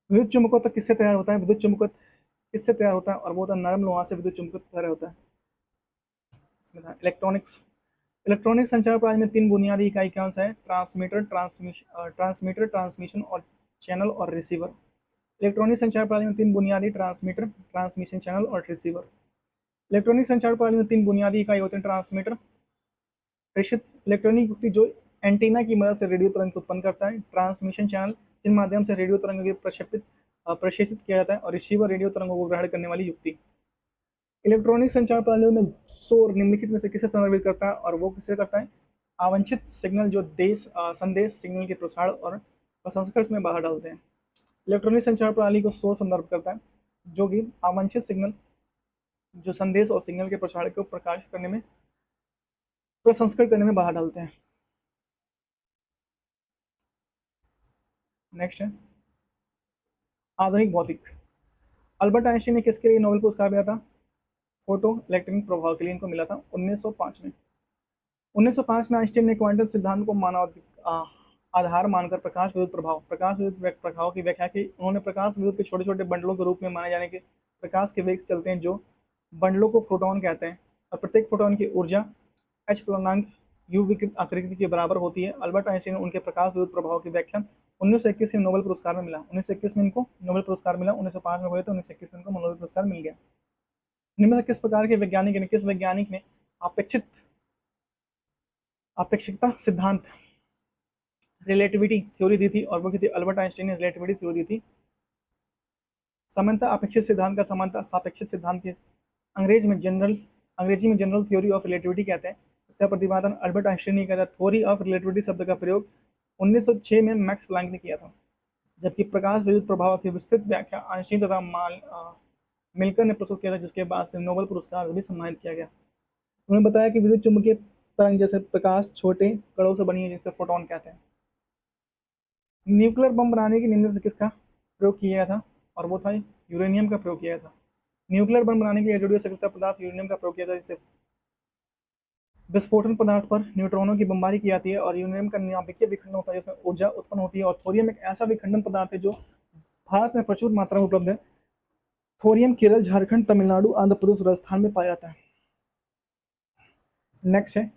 विद्युत चुंबकत्व किससे तैयार होता है? विद्युत चुंबकत्व किससे तैयार होता है? और वो होता है नरम लोहा से विद्युत चुंबकत्व तैयार होता है। इसमें इलेक्ट्रॉनिक्स। इलेक्ट्रॉनिक संचार प्रणाली में 3 बुनियादी इकाई कौन सा है? ट्रांसमीटर, ट्रांसमिशन और चैनल और रिसीवर। इलेक्ट्रॉनिक संचार प्रणाली में 3 बुनियादी ट्रांसमीटर, ट्रांसमिशन, चैनल और रिसीवर। इलेक्ट्रॉनिक संचार प्रणाली में 3 बुनियादी इकाई होते हैं। ट्रांसमीटर प्रेषित इलेक्ट्रॉनिक युक्ति जो एंटीना की मदद से रेडियो तरंग उत्पन्न करता है। ट्रांसमिशन चैनल जिन माध्यम से रेडियो तरंग को प्रक्षेपित किया जाता है और रिसीवर रेडियो तरंगों को ग्रहण करने वाली युक्ति। इलेक्ट्रॉनिक संचार प्रणालियों में शोर निम्नलिखित में से किसे संदर्भित करता है? और वो किसे करता है? अवांछित सिग्नल जो संदेश सिग्नल के प्रसारण और प्रसंस्करण में बाधा डालते हैं। इलेक्ट्रॉनिक संचार प्रणाली को शोर संदर्भ करता है जो कि अवांछित सिग्नल जो संदेश और सिग्नल के प्रसारण को प्रकाशित करने में प्रसंस्करण करने में बाधा डालते हैं। नेक्स्ट है आधुनिक भौतिक। अल्बर्ट आइंस्टीन ने किसके लिए नोबेल पुरस्कार मिला था? फोटो इलेक्ट्रॉनिक प्रभाव के लिए इनको मिला था 1905 में। 1905 में आइंस्टीन ने क्वांटम सिद्धांत को मानव आधार मानकर प्रकाश विद्युत प्रभाव की व्याख्या की। उन्होंने प्रकाश विद्युत के छोटे छोटे बंडलों के रूप में माने जाने के प्रकाश के वेग से चलते हैं जो बंडलों को फोटोन कहते हैं और प्रत्येक फोटोन की ऊर्जा h पूर्णांक u विकृत आकृति के बराबर होती है। अल्बर्ट आइंस्टीन ने उनके प्रकाश विद्युत प्रभाव की व्याख्या 1921 में नोबेल पुरस्कार में मिला। 1921 में इनको नोबेल पुरस्कार मिला। 1905 में हुए तो 1921 में इनको नोबेल पुरस्कार मिल गया। इनमें से किस वैज्ञानिक ने अपेक्षिकता सिद्धांत रिलेटिविटी थ्योरी दी थी? और वो की थी अल्बर्ट आइंस्टीन ने रिलेटिविटी थ्योरी दी थी। समानता अपेक्षित सिद्धांत का समानता सापेक्षिक सिद्धांत के अंग्रेजी में जनरल थ्योरी ऑफ रिलेटिविटी कहते हैं। इसका प्रतिपादन अल्बर्ट आइंस्टीन ने किया था। थ्योरी ऑफ रिलेटिविटी शब्द का प्रयोग 1906 में मैक्स प्लैंक ने किया था, जबकि प्रकाश विद्युत प्रभाव की विस्तृत व्याख्या आइंस्टीन तथा मिल्कर ने प्रस्तुत किया था, जिसके बाद से नोबेल पुरस्कार भी सम्मानित किया गया। उन्होंने बताया कि विद्युत चुंबकीय तरंग जैसे प्रकाश छोटे कणों से बनी है जिसे फोटोन कहते हैं। न्यूक्लियर बम बनाने की निम्न से किसका प्रयोग किया गया था? और वो था यूरेनियम का प्रयोग किया गया था। न्यूक्लियर बम बनाने के लिए रेडियो सक्रिय पदार्थ यूरेनियम का प्रयोग किया था, जिससे विस्फोटन पदार्थ पर न्यूट्रॉनों की बमबारी की जाती है और यूरेनियम का नाभिकीय विखंडन होता है जिसमें ऊर्जा उत्पन्न होती है। और थोरियम एक ऐसा विखंडन पदार्थ है जो भारत में प्रचुर मात्रा में उपलब्ध है। थोरियम केरल, झारखंड, तमिलनाडु, आंध्र प्रदेश, राजस्थान में पाया जाता है। नेक्स्ट है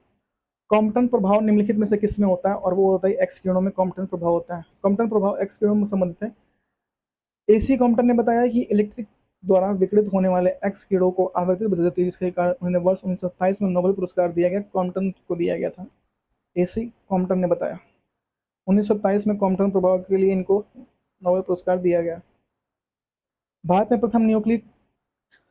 कॉम्पटन प्रभाव निम्नलिखित में से किस में होता है? और वो होता है एक्स किरणों में कॉम्पटन प्रभाव होता है। कॉम्पटन प्रभाव एक्स किरणों में संबंधित है। एसी कॉम्पटन ने बताया कि इलेक्ट्रिक द्वारा विकिरित होने वाले एक्स किरणों को आवृत्ति बदल जाती है, जिसके कारण उन्हें वर्ष 1927 में नोबेल पुरस्कार दिया गया, कॉम्पटन को दिया गया था। एसी कॉम्पटन ने बताया 1927 में कॉम्पटन प्रभाव के लिए इनको नोबेल पुरस्कार दिया गया। भारत में प्रथम न्यूक्लियर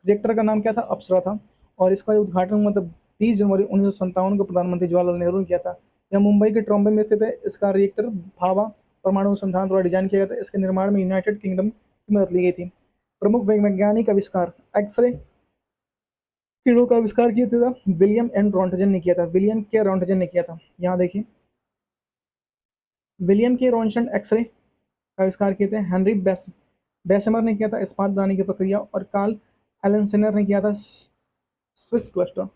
रिएक्टर का नाम क्या था? अप्सरा था। और इसका उद्घाटन मतलब 30 जनवरी 1957 को प्रधानमंत्री जवाहरलाल नेहरू ने किया था। यह मुंबई के ट्रॉम्बे में स्थित है। इसका रिएक्टर भाभा परमाणु अनुसंधान द्वारा डिजाइन किया गया था। इसके निर्माण में यूनाइटेड किंगडम की मदद ली गई थी। प्रमुख वैज्ञानिक आविष्कार एक्सरे किरणों का आविष्कार किया था विलियम एन रॉन्टजन ने किया था। विलियम के रॉन्टजन ने किया था। यहाँ देखिए विलियम के रॉन्टजन एक्सरे का आविष्कार किए थे। हेनरी बेसेमर ने किया था इस्पात बनाने की प्रक्रिया। और कार्ल एलेंसेनर ने किया था स्विस कल्टर।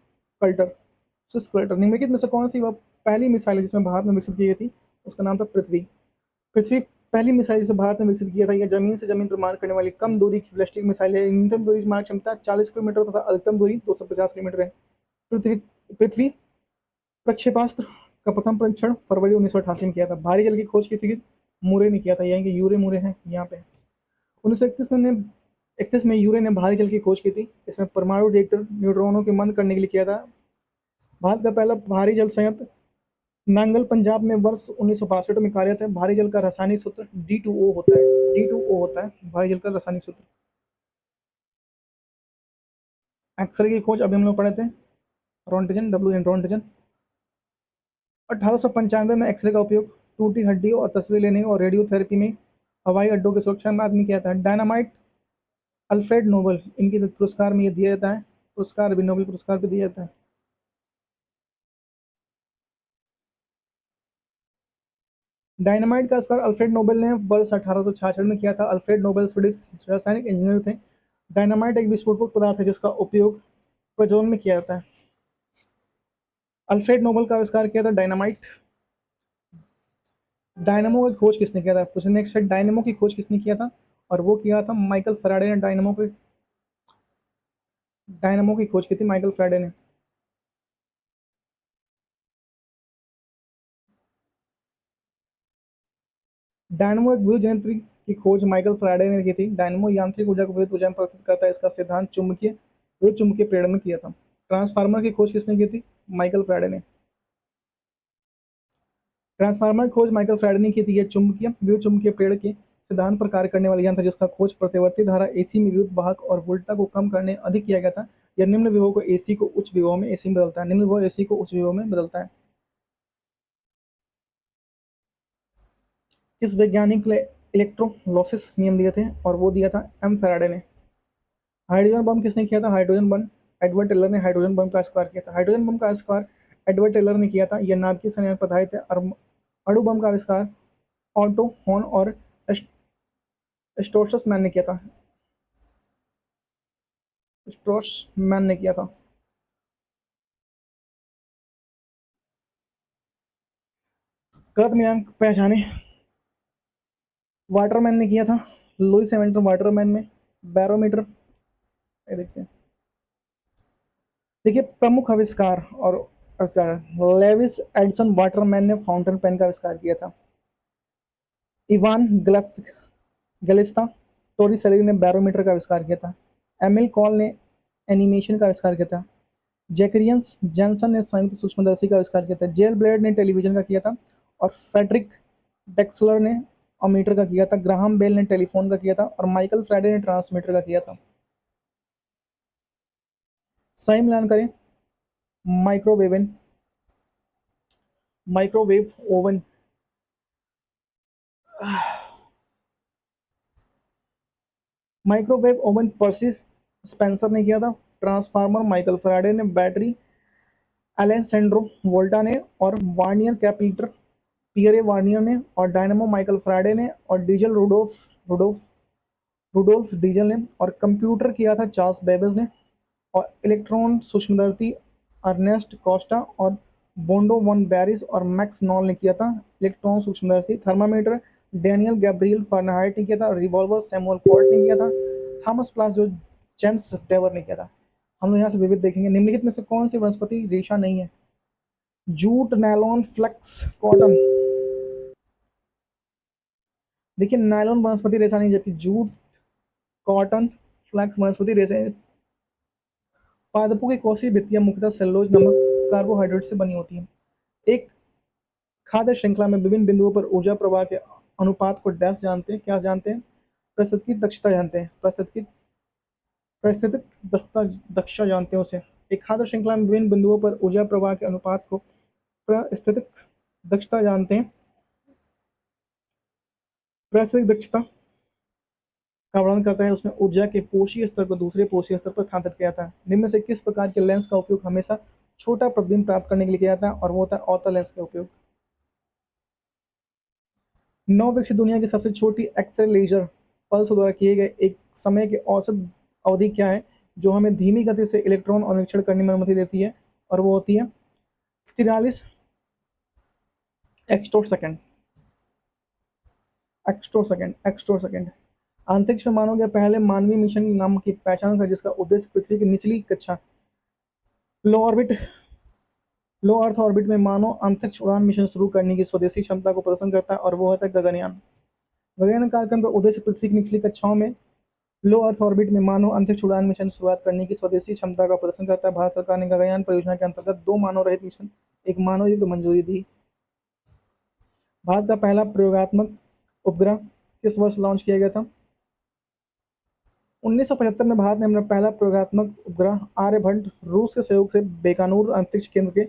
निम्नलिखित में से कौन सी वह पहली मिसाइल है जिसमें भारत में विकसित की गई थी? उसका नाम था पृथ्वी पहली मिसाइल जिसे भारत में विकसित किया था। यह जमीन से जमीन पर मार करने वाली कम दूरी की बैलिस्टिक मिसाइल है। न्यूनतम दूरी मार क्षमता 40 किलोमीटर तथा अधिकतम दूरी 250 किलोमीटर है। पृथ्वी प्रक्षेपास्त्र का प्रथम परीक्षण फरवरी 1988 में किया था। भारी जल की खोज की थी मूरे ने किया था, यानी कि यूरे मूरे हैं यहाँ पे। 1931 में 31 में यूरे ने भारी जल की खोज की थी। इसमें परमाणु रिएक्टर न्यूट्रॉनों के मंद करने के लिए किया था। भारत का पहला भारी जल संयंत्र नांगल पंजाब में वर्ष 1962 में कार्यरत है। भारी जल का रासायनिक सूत्र D2O होता है। D2O होता है भारी जल का रासायनिक सूत्र। एक्सरे की खोज अभी हम लोग पढ़े थे, रोन्टगन, W रोन्टगन। 1895 में एक्सरे का उपयोग टूटी हड्डियों और तस्वीर लेने और रेडियोथेरेपी में हवाई अड्डों की सुरक्षा में आदमी किया था। डायनामाइट अल्फ्रेड नोबल, इनके पुरस्कार में ये दिया जाता है, पुरस्कार भी नोबेल पुरस्कार भी दिया जाता है। डायनामाइट का आविष्कार अल्फ्रेड नोबेल ने वर्ष 1866 में किया था। अल्फ्रेड नोबेल स्वीडिश रासायनिक इंजीनियर थे। डायनामाइट एक विस्फोटक पदार्थ है जिसका उपयोग प्रज्वलन में किया जाता है। अल्फ्रेड नोबेल का आविष्कार किया था डायनामाइट। डायनामो की खोज किसने किया था? क्वेश्चन नेक्स्ट है, डायनामो की खोज किसने किया था? और वो किया था माइकल फैराडे ने। डायनामो की खोज की थी माइकल फैराडे ने। डायनामो एक विद्युत यंत्र की खोज माइकल फैराडे ने की थी। डायनामो यांत्रिक ऊर्जा को विद्युत ऊर्जा में परिवर्तित करता है। इसका सिद्धांत विद्युत चुम्बकीय प्रेरण में किया था। ट्रांसफार्मर की खोज किसने की थी? माइकल फैराडे ने। ट्रांसफार्मर की खोज माइकल फैराडे ने की थी। यह विद्युत चुम्बकीय प्रेरण के सिद्धांत पर कार्य करने वाला यंत्र जिसका खोज प्रतिवर्ती धारा एसी में विद्युत वाहक और वोल्टता को कम करने अधिक किया गया था। यह निम्न विभव को एसी को उच्च विभव में एसी में बदलता है। निम्न विभव एसी को उच्च विभव में बदलता है। किस वैज्ञानिक ने इलेक्ट्रोलाइसिस नियम दिए थे? और वो दिया था एम फैराडे ने। हाइड्रोजन बम किसने किया था? हाइड्रोजन बम एडवर्ड टेलर ने हाइड्रोजन बम का आविष्कार किया था। हाइड्रोजन बम का आविष्कार एडवर्ड टेलर ने किया था। यह नाभिकीय संयोजन पर आधारित है। और अणु बम का आविष्कार ऑटो हॉर्न और स्ट्रोसस मैन ने किया था। स्ट्रोस मैन ने किया था। कृत मिलान पहचाने वाटरमैन ने किया था। लुइस हैमिल्टन वाटरमैन में बैरोमीटर, ये देखते हैं। देखिए प्रमुख आविष्कार और आविष्कार, लेविस एडिसन वाटरमैन ने फाउंटेन पेन का आविष्कार किया था। इवान गलिस्ता टोरिसेली ने बैरोमीटर का आविष्कार किया था। एमिल कॉल ने एनिमेशन का आविष्कार किया था। जैकरियंस जैनसन ने संयुक्त सूक्ष्मदर्शी का आविष्कार किया था। जेल ब्लेड ने टेलीविजन का किया था। और फेडरिक डेक्सलर ने अमीटर का किया था। ग्राहम बेल ने टेलीफोन का किया था। और माइकल फ्राइडे ने ट्रांसमीटर का किया था। सही मिलान करें, माइक्रोवेवन माइक्रोवेव ओवन, माइक्रोवेव ओवन पर्सी स्पेंसर ने किया था। ट्रांसफार्मर माइकल फैराडे ने। बैटरी एलेसेंड्रो वोल्टा ने। और वार्नियर कैपिलिटर पियरे वार्नियर ने। और डायनामो माइकल फैराडे ने। और डीजल रुडोल्फ रुडोल्फ डीजल ने। और कंप्यूटर किया था चार्ल्स बेबेज ने। और इलेक्ट्रॉन सूक्ष्मदर्शी अर्नेस्ट कोस्टा और बोंडो वन बैरिस और मैक्स नॉल ने किया था। इलेक्ट्रॉन सूक्ष्मदर्शी थर्मामीटर डैनियल गैब्रियल फारेनहाइट ने किया था। रिवॉल्वर सैमुअल कोल्ट ने किया था। थॉमस प्लास जो जेम्स टेवर ने किया था। हम लोग यहाँ से विविध देखेंगे, निम्नलिखित में से कौन सी वनस्पति रेशा नहीं है? Jute, nylon, flex, cotton. देखिए नायलॉन वनस्पति रेशा नहीं, जबकि जूट, कॉटन, फ्लेक्स वनस्पति रेशा है। पादपों की कोशिकीय भित्तियां मुख्यतः सेलुलोज नामक कार्बोहाइड्रेट से बनी होती हैं। एक खाद्य श्रृंखला में विभिन्न बिंदुओं पर ऊर्जा प्रवाह के अनुपात को डैश जानते हैं, क्या जानते हैं? परिस्थितिकी दक्षता जानते हैं। परिस्थितिक दक्षता जानते हैं उसे। एक खाद्य श्रृंखला में विभिन्न बिंदुओं पर ऊर्जा प्रवाह के अनुपात को परिस्थितिक दक्षता जानते हैं। परिस्थितिक दक्षता का वर्णन करता है, उसमें ऊर्जा के पोषी स्तर को दूसरे पोषी स्तर पर स्थानांतरित किया जाता है। निम्न से किस प्रकार के लेंस का उपयोग हमेशा छोटा प्रतिबिंब प्राप्त करने के लिए किया जाता है? और वो होता है ऑर्थो लेंस का उपयोग। नव विकसित दुनिया की सबसे छोटी एक्सरे लेजर पल्स द्वारा किए गए एक समय के औसत अवधि क्या है जो हमें धीमी गति से इलेक्ट्रॉन अन्वेषण करने में अनुमति देती है? और वो होती है 43 एक्सट्रो सेकेंड। अंतरिक्ष में मानव के पहले मानवीय मिशन नाम की पहचान कर जिसका उद्देश्य पृथ्वी की निचली कक्षा लो ऑर्बिट लो अर्थ ऑर्बिट में मानव अंतरिक्ष उड़ान मिशन शुरू करने की स्वदेशी क्षमता को प्रदर्शन करता है और वो होता है गगनयान। गगनयान कार्यक्रम का उद्देश्य पृथ्वी की निचली कक्षाओं में लो अर्थ ऑर्बिट में मानव अंतरिक्ष उड़ान मिशन शुरुआत करने की स्वदेशी क्षमता का प्रदर्शन करता है। भारत सरकार ने गगनयान परियोजना के अंतर्गत 2 मानव रहित मिशन, एक मानव युक्त मंजूरी दी। भारत का पहला प्रयोगात्मक उपग्रह किस वर्ष लॉन्च किया गया था? 1975 में भारत ने अपना पहला प्रयोगात्मक उपग्रह आर्यभट्ट रूस के सहयोग से बेकानूर अंतरिक्ष केंद्र के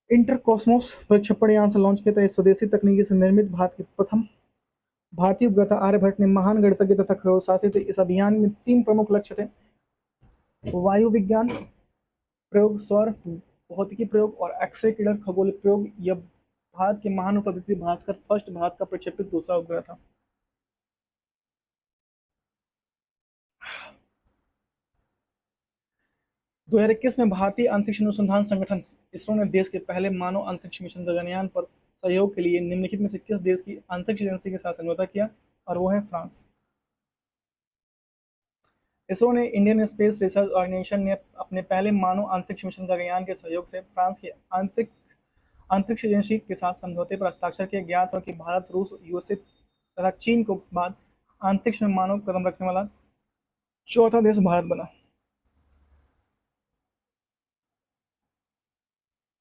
इंटरकॉस्मोस प्रक्षेपण यान से लॉन्च किया था। इस स्वदेशी तकनीकी से निर्मित भारत के प्रथम भारतीय उपग्रह था। आर्यभट्ट ने महान गणितज्ञ तथा खगोलशास्त्री थे। इस अभियान में 3 प्रमुख लक्ष्य थे: वायु विज्ञान प्रयोग, सौर भौतिकी प्रयोग और एक्स रे किरण खगोलिक प्रयोग। यह भारत के महान उपग्रह भास्कर फर्स्ट भारत का प्रक्षेपित दूसरा उपग्रह था। दो हजार 21 में भारतीय अंतरिक्ष अनुसंधान संगठन इसरो ने देश के पहले मानव अंतरिक्ष मिशन गगनयान पर सहयोग के लिए निम्नलिखित में से किस देश की अंतरिक्ष एजेंसी के साथ समझौता किया? और वो है फ्रांस। इसरो ने इंडियन स्पेस रिसर्च ऑर्गेनाइजेशन ने अपने पहले मानव अंतरिक्ष मिशन गगनयान के सहयोग से फ्रांस की अंतरिक्ष एजेंसी के साथ समझौते पर हस्ताक्षर किया। ज्ञात हो कि भारत, रूस, यूएसए तथा चीन को बाद अंतरिक्ष में मानव कदम रखने वाला चौथा देश भारत बना।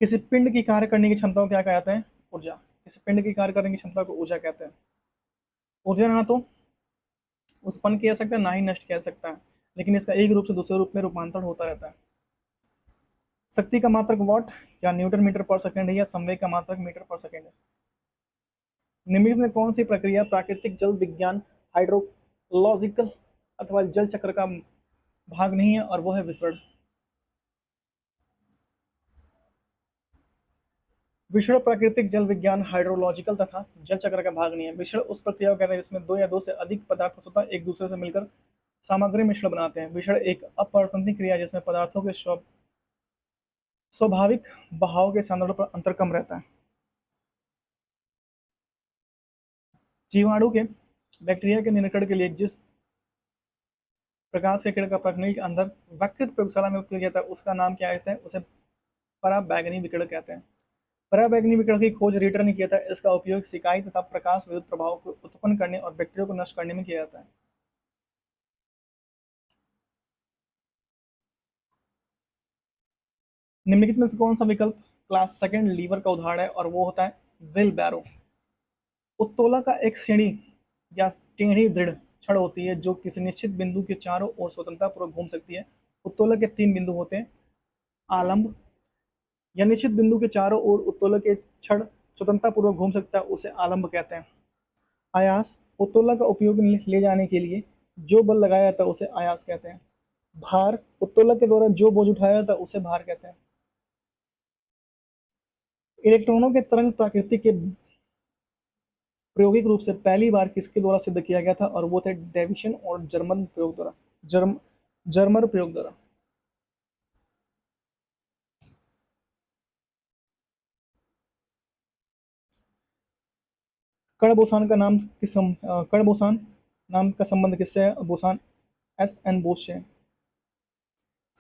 किसी पिंड की कार्य करने की क्षमता को क्या कहते हैं? ऊर्जा। किसी पिंड की कार्य करने की क्षमता को ऊर्जा कहते हैं। ऊर्जा ना तो उत्पन्न किया जा सकता है, ना ही नष्ट किया जा सकता है, लेकिन इसका एक रूप से दूसरे रूप में रूपांतरण होता रहता है। शक्ति का मात्रक वॉट या न्यूटन मीटर पर सेकंड है, या संवेग का मात्रक मीटर पर सेकंड है। निम्नलिखित में कौन सी प्रक्रिया प्राकृतिक जल विज्ञान हाइड्रोलॉजिकल अथवा जल चक्र का भाग नहीं है? और वो है विसरण। विषण प्राकृतिक जल विज्ञान हाइड्रोलॉजिकल तथा जल चक्र का भाग नहीं है। विषण उस प्रक्रिया को कहते हैं जिसमें 2 या 2 से अधिक पदार्थ वस्तुतः एक दूसरे से मिलकर सामग्री मिश्रण बनाते हैं। विषण एक अपरिवर्तनीय क्रिया है जिसमें पदार्थों के स्वाभाविक बहाव के सांद्रण पर अंतर कम रहता है। जीवाणु के बैक्टीरिया के नियंत्रण के लिए जिस प्रकाश के किरण का प्रणाली के अंदर वैकृत प्रयोगशाला में उपयोग किया जाता है उसका नाम क्या कहते हैं? उसे पराबैंगनी विकिरण कहते हैं। पराबैंगनी विकिरण की खोज रीटर ने किया था। इसका उपयोग सिकाई तथा प्रकाश विद्युत प्रभाव को उत्पन्न करने और बैक्टीरिया को नष्ट करने में किया जाता है। निम्नलिखित में से कौन सा विकल्प क्लास सेकंड लीवर का उदाहरण है? और वो होता है व्हील बैरो। उत्तोलक का एक श्रेणी या टेढ़ी दृढ़ छड़ होती है जो किसी निश्चित बिंदु के चारों ओर स्वतंत्रतापूर्वक घूम सकती है। उत्तोलक के 3 बिंदु होते हैं: आलंब या निश्चित बिंदु के चारों ओर उत्तोलक के छड़ स्वतंत्रतापूर्वक घूम सकता है, उसे आलंब कहते हैं। आयास, उत्तोलक का उपयोग ले जाने के लिए जो बल लगाया जाता है उसे आयास कहते हैं। भार, उत्तोलक के द्वारा जो बोझ उठाया जाता है उसे भार कहते हैं। इलेक्ट्रॉनों के तरंग प्रकृति के प्रायोगिक रूप से पहली बार किसके द्वारा सिद्ध किया गया था? और वो थे डेविसन और जर्मर प्रयोग द्वारा। कण बोसान का नाम कण बोसान नाम का संबंध किससे है? Boson SN. बोस से।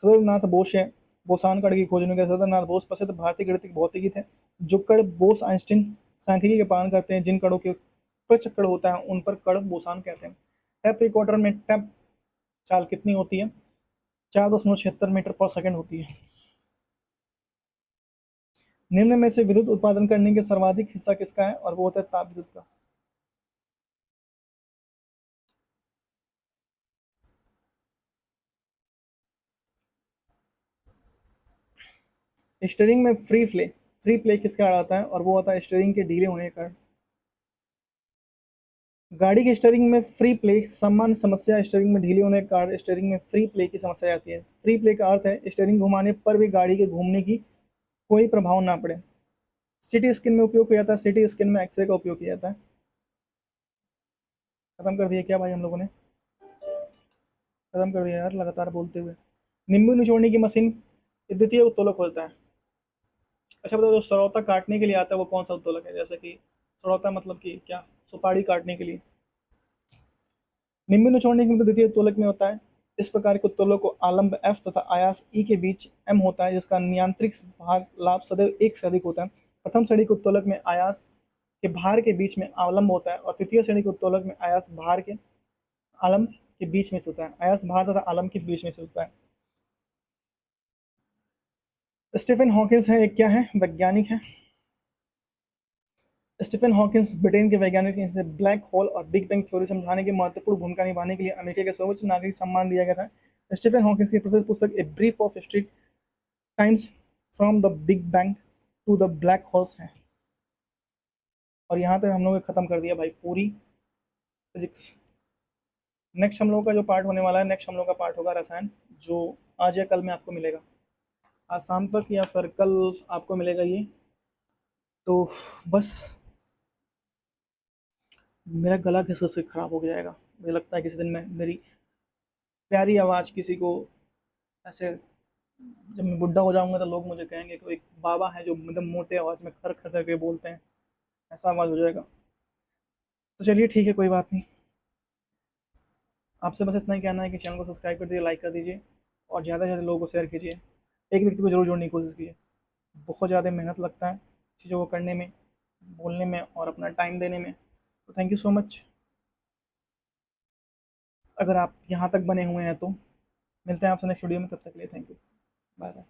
सदरनाथ बोस है बोसान कण की खोज में गए। सदरनाथ बोस प्रसिद्ध भारतीय गणितिक भौतिकी थे जो कण बोस आइंस्टीन सांख्यिकी के पालन करते हैं। जिन कणों के प्रचक्र होता है उन पर कण बोसान कहते हैं। टैप रिकॉर्डर में टैप चाल कितनी होती है? 4.76 मीटर पर सेकंड होती है। निम्न में से विद्युत उत्पादन करने के सर्वाधिक हिस्सा किसका है? और वो होता है ताप विद्युत का। स्टीयरिंग में फ्री प्ले किसका कारण आता है? और वो होता है स्टीयरिंग के ढीले होने के कारण। गाड़ी के स्टीयरिंग में फ्री प्ले सामान्य समस्या। स्टीयरिंग में ढीले होने के कारण स्टीयरिंग में फ्री प्ले की समस्या आती है। फ्री प्ले का अर्थ है स्टीयरिंग घुमाने पर भी गाड़ी के घूमने की कोई प्रभाव ना पड़े। सिटी स्कैन में उपयोग किया जाता है। सिटी स्कैन में एक्सरे का उपयोग किया जाता है। खत्म कर दिया क्या भाई हम लोगों ने? खत्म कर दिया यार लगातार बोलते हुए। नींबू निचोड़ने की मशीन द्वितीय उत्तोलक होता है। अच्छा बताओ, जो सरौता काटने के लिए आता है वो कौन सा उत्तोलक है? जैसे कि सरौता मतलब कि क्या? सुपारी काटने के लिए। नींबू निचोड़ने की द्वितीय उत्तोलक में होता है इस प्रकार के उत्तोलक को आलम्ब F तथा आयास E के बीच M होता है, जिसका नियंत्रित भाग लाभ सदैव 1 से अधिक होता है। प्रथम श्रेणी के उत्तोलक में आयास के भार के बीच में आलम्ब होता है और तृतीय श्रेणी के उत्तोलक में आयास भार के आलम्ब के बीच में से होता है। आयास भार तथा आलम्ब के बीच में से होता है। स्टीफन हॉकिंस है, एक क्या है, वैज्ञानिक है। स्टीफन हॉकिंस ब्रिटेन के वैज्ञानिक हैं। इसे ब्लैक होल और बिग बैंग थ्योरी समझाने की महत्वपूर्ण भूमिका निभाने के लिए अमेरिका के सर्वोच्च नागरिक सम्मान दिया गया था। स्टीफन हॉकिंस की प्रसिद्ध पुस्तक a brief of history times from the big bang to the black holes है। और यहाँ तक हम लोगों ने खत्म कर दिया भाई पूरी फिजिक्स। नेक्स्ट हम लोगों का जो पार्ट होने वाला है, नेक्स्ट हम लोग का पार्ट होगा रसायन, जो आज या कल में आपको मिलेगा, आज शाम तक या फिर कल आपको मिलेगा ये। तो बस मेरा गला किस से ख़राब हो जाएगा, मुझे लगता है किसी दिन में मेरी प्यारी आवाज़ किसी को ऐसे, जब मैं बुढ़ा हो जाऊंगा तो लोग मुझे कहेंगे कि एक बाबा है जो मतलब मोटे आवाज़ में खर खर करके बोलते हैं, ऐसा आवाज़ हो जाएगा। तो चलिए ठीक है, कोई बात नहीं। आपसे बस इतना ही कहना है कि चैनल को सब्सक्राइब कर दीजिए, लाइक कर दीजिए और ज़्यादा से ज़्यादा लोगों को शेयर कीजिए। एक व्यक्ति को जरूर जोड़ने की कोशिश कीजिए। बहुत ज़्यादा मेहनत लगता है चीज़ों को करने में, बोलने में और अपना टाइम देने में। तो थैंक यू सो मच। अगर आप यहाँ तक बने हुए हैं तो मिलते हैं आपसे नेक्स्ट वीडियो में, तब तक के लिए थैंक यू, बाय बाय।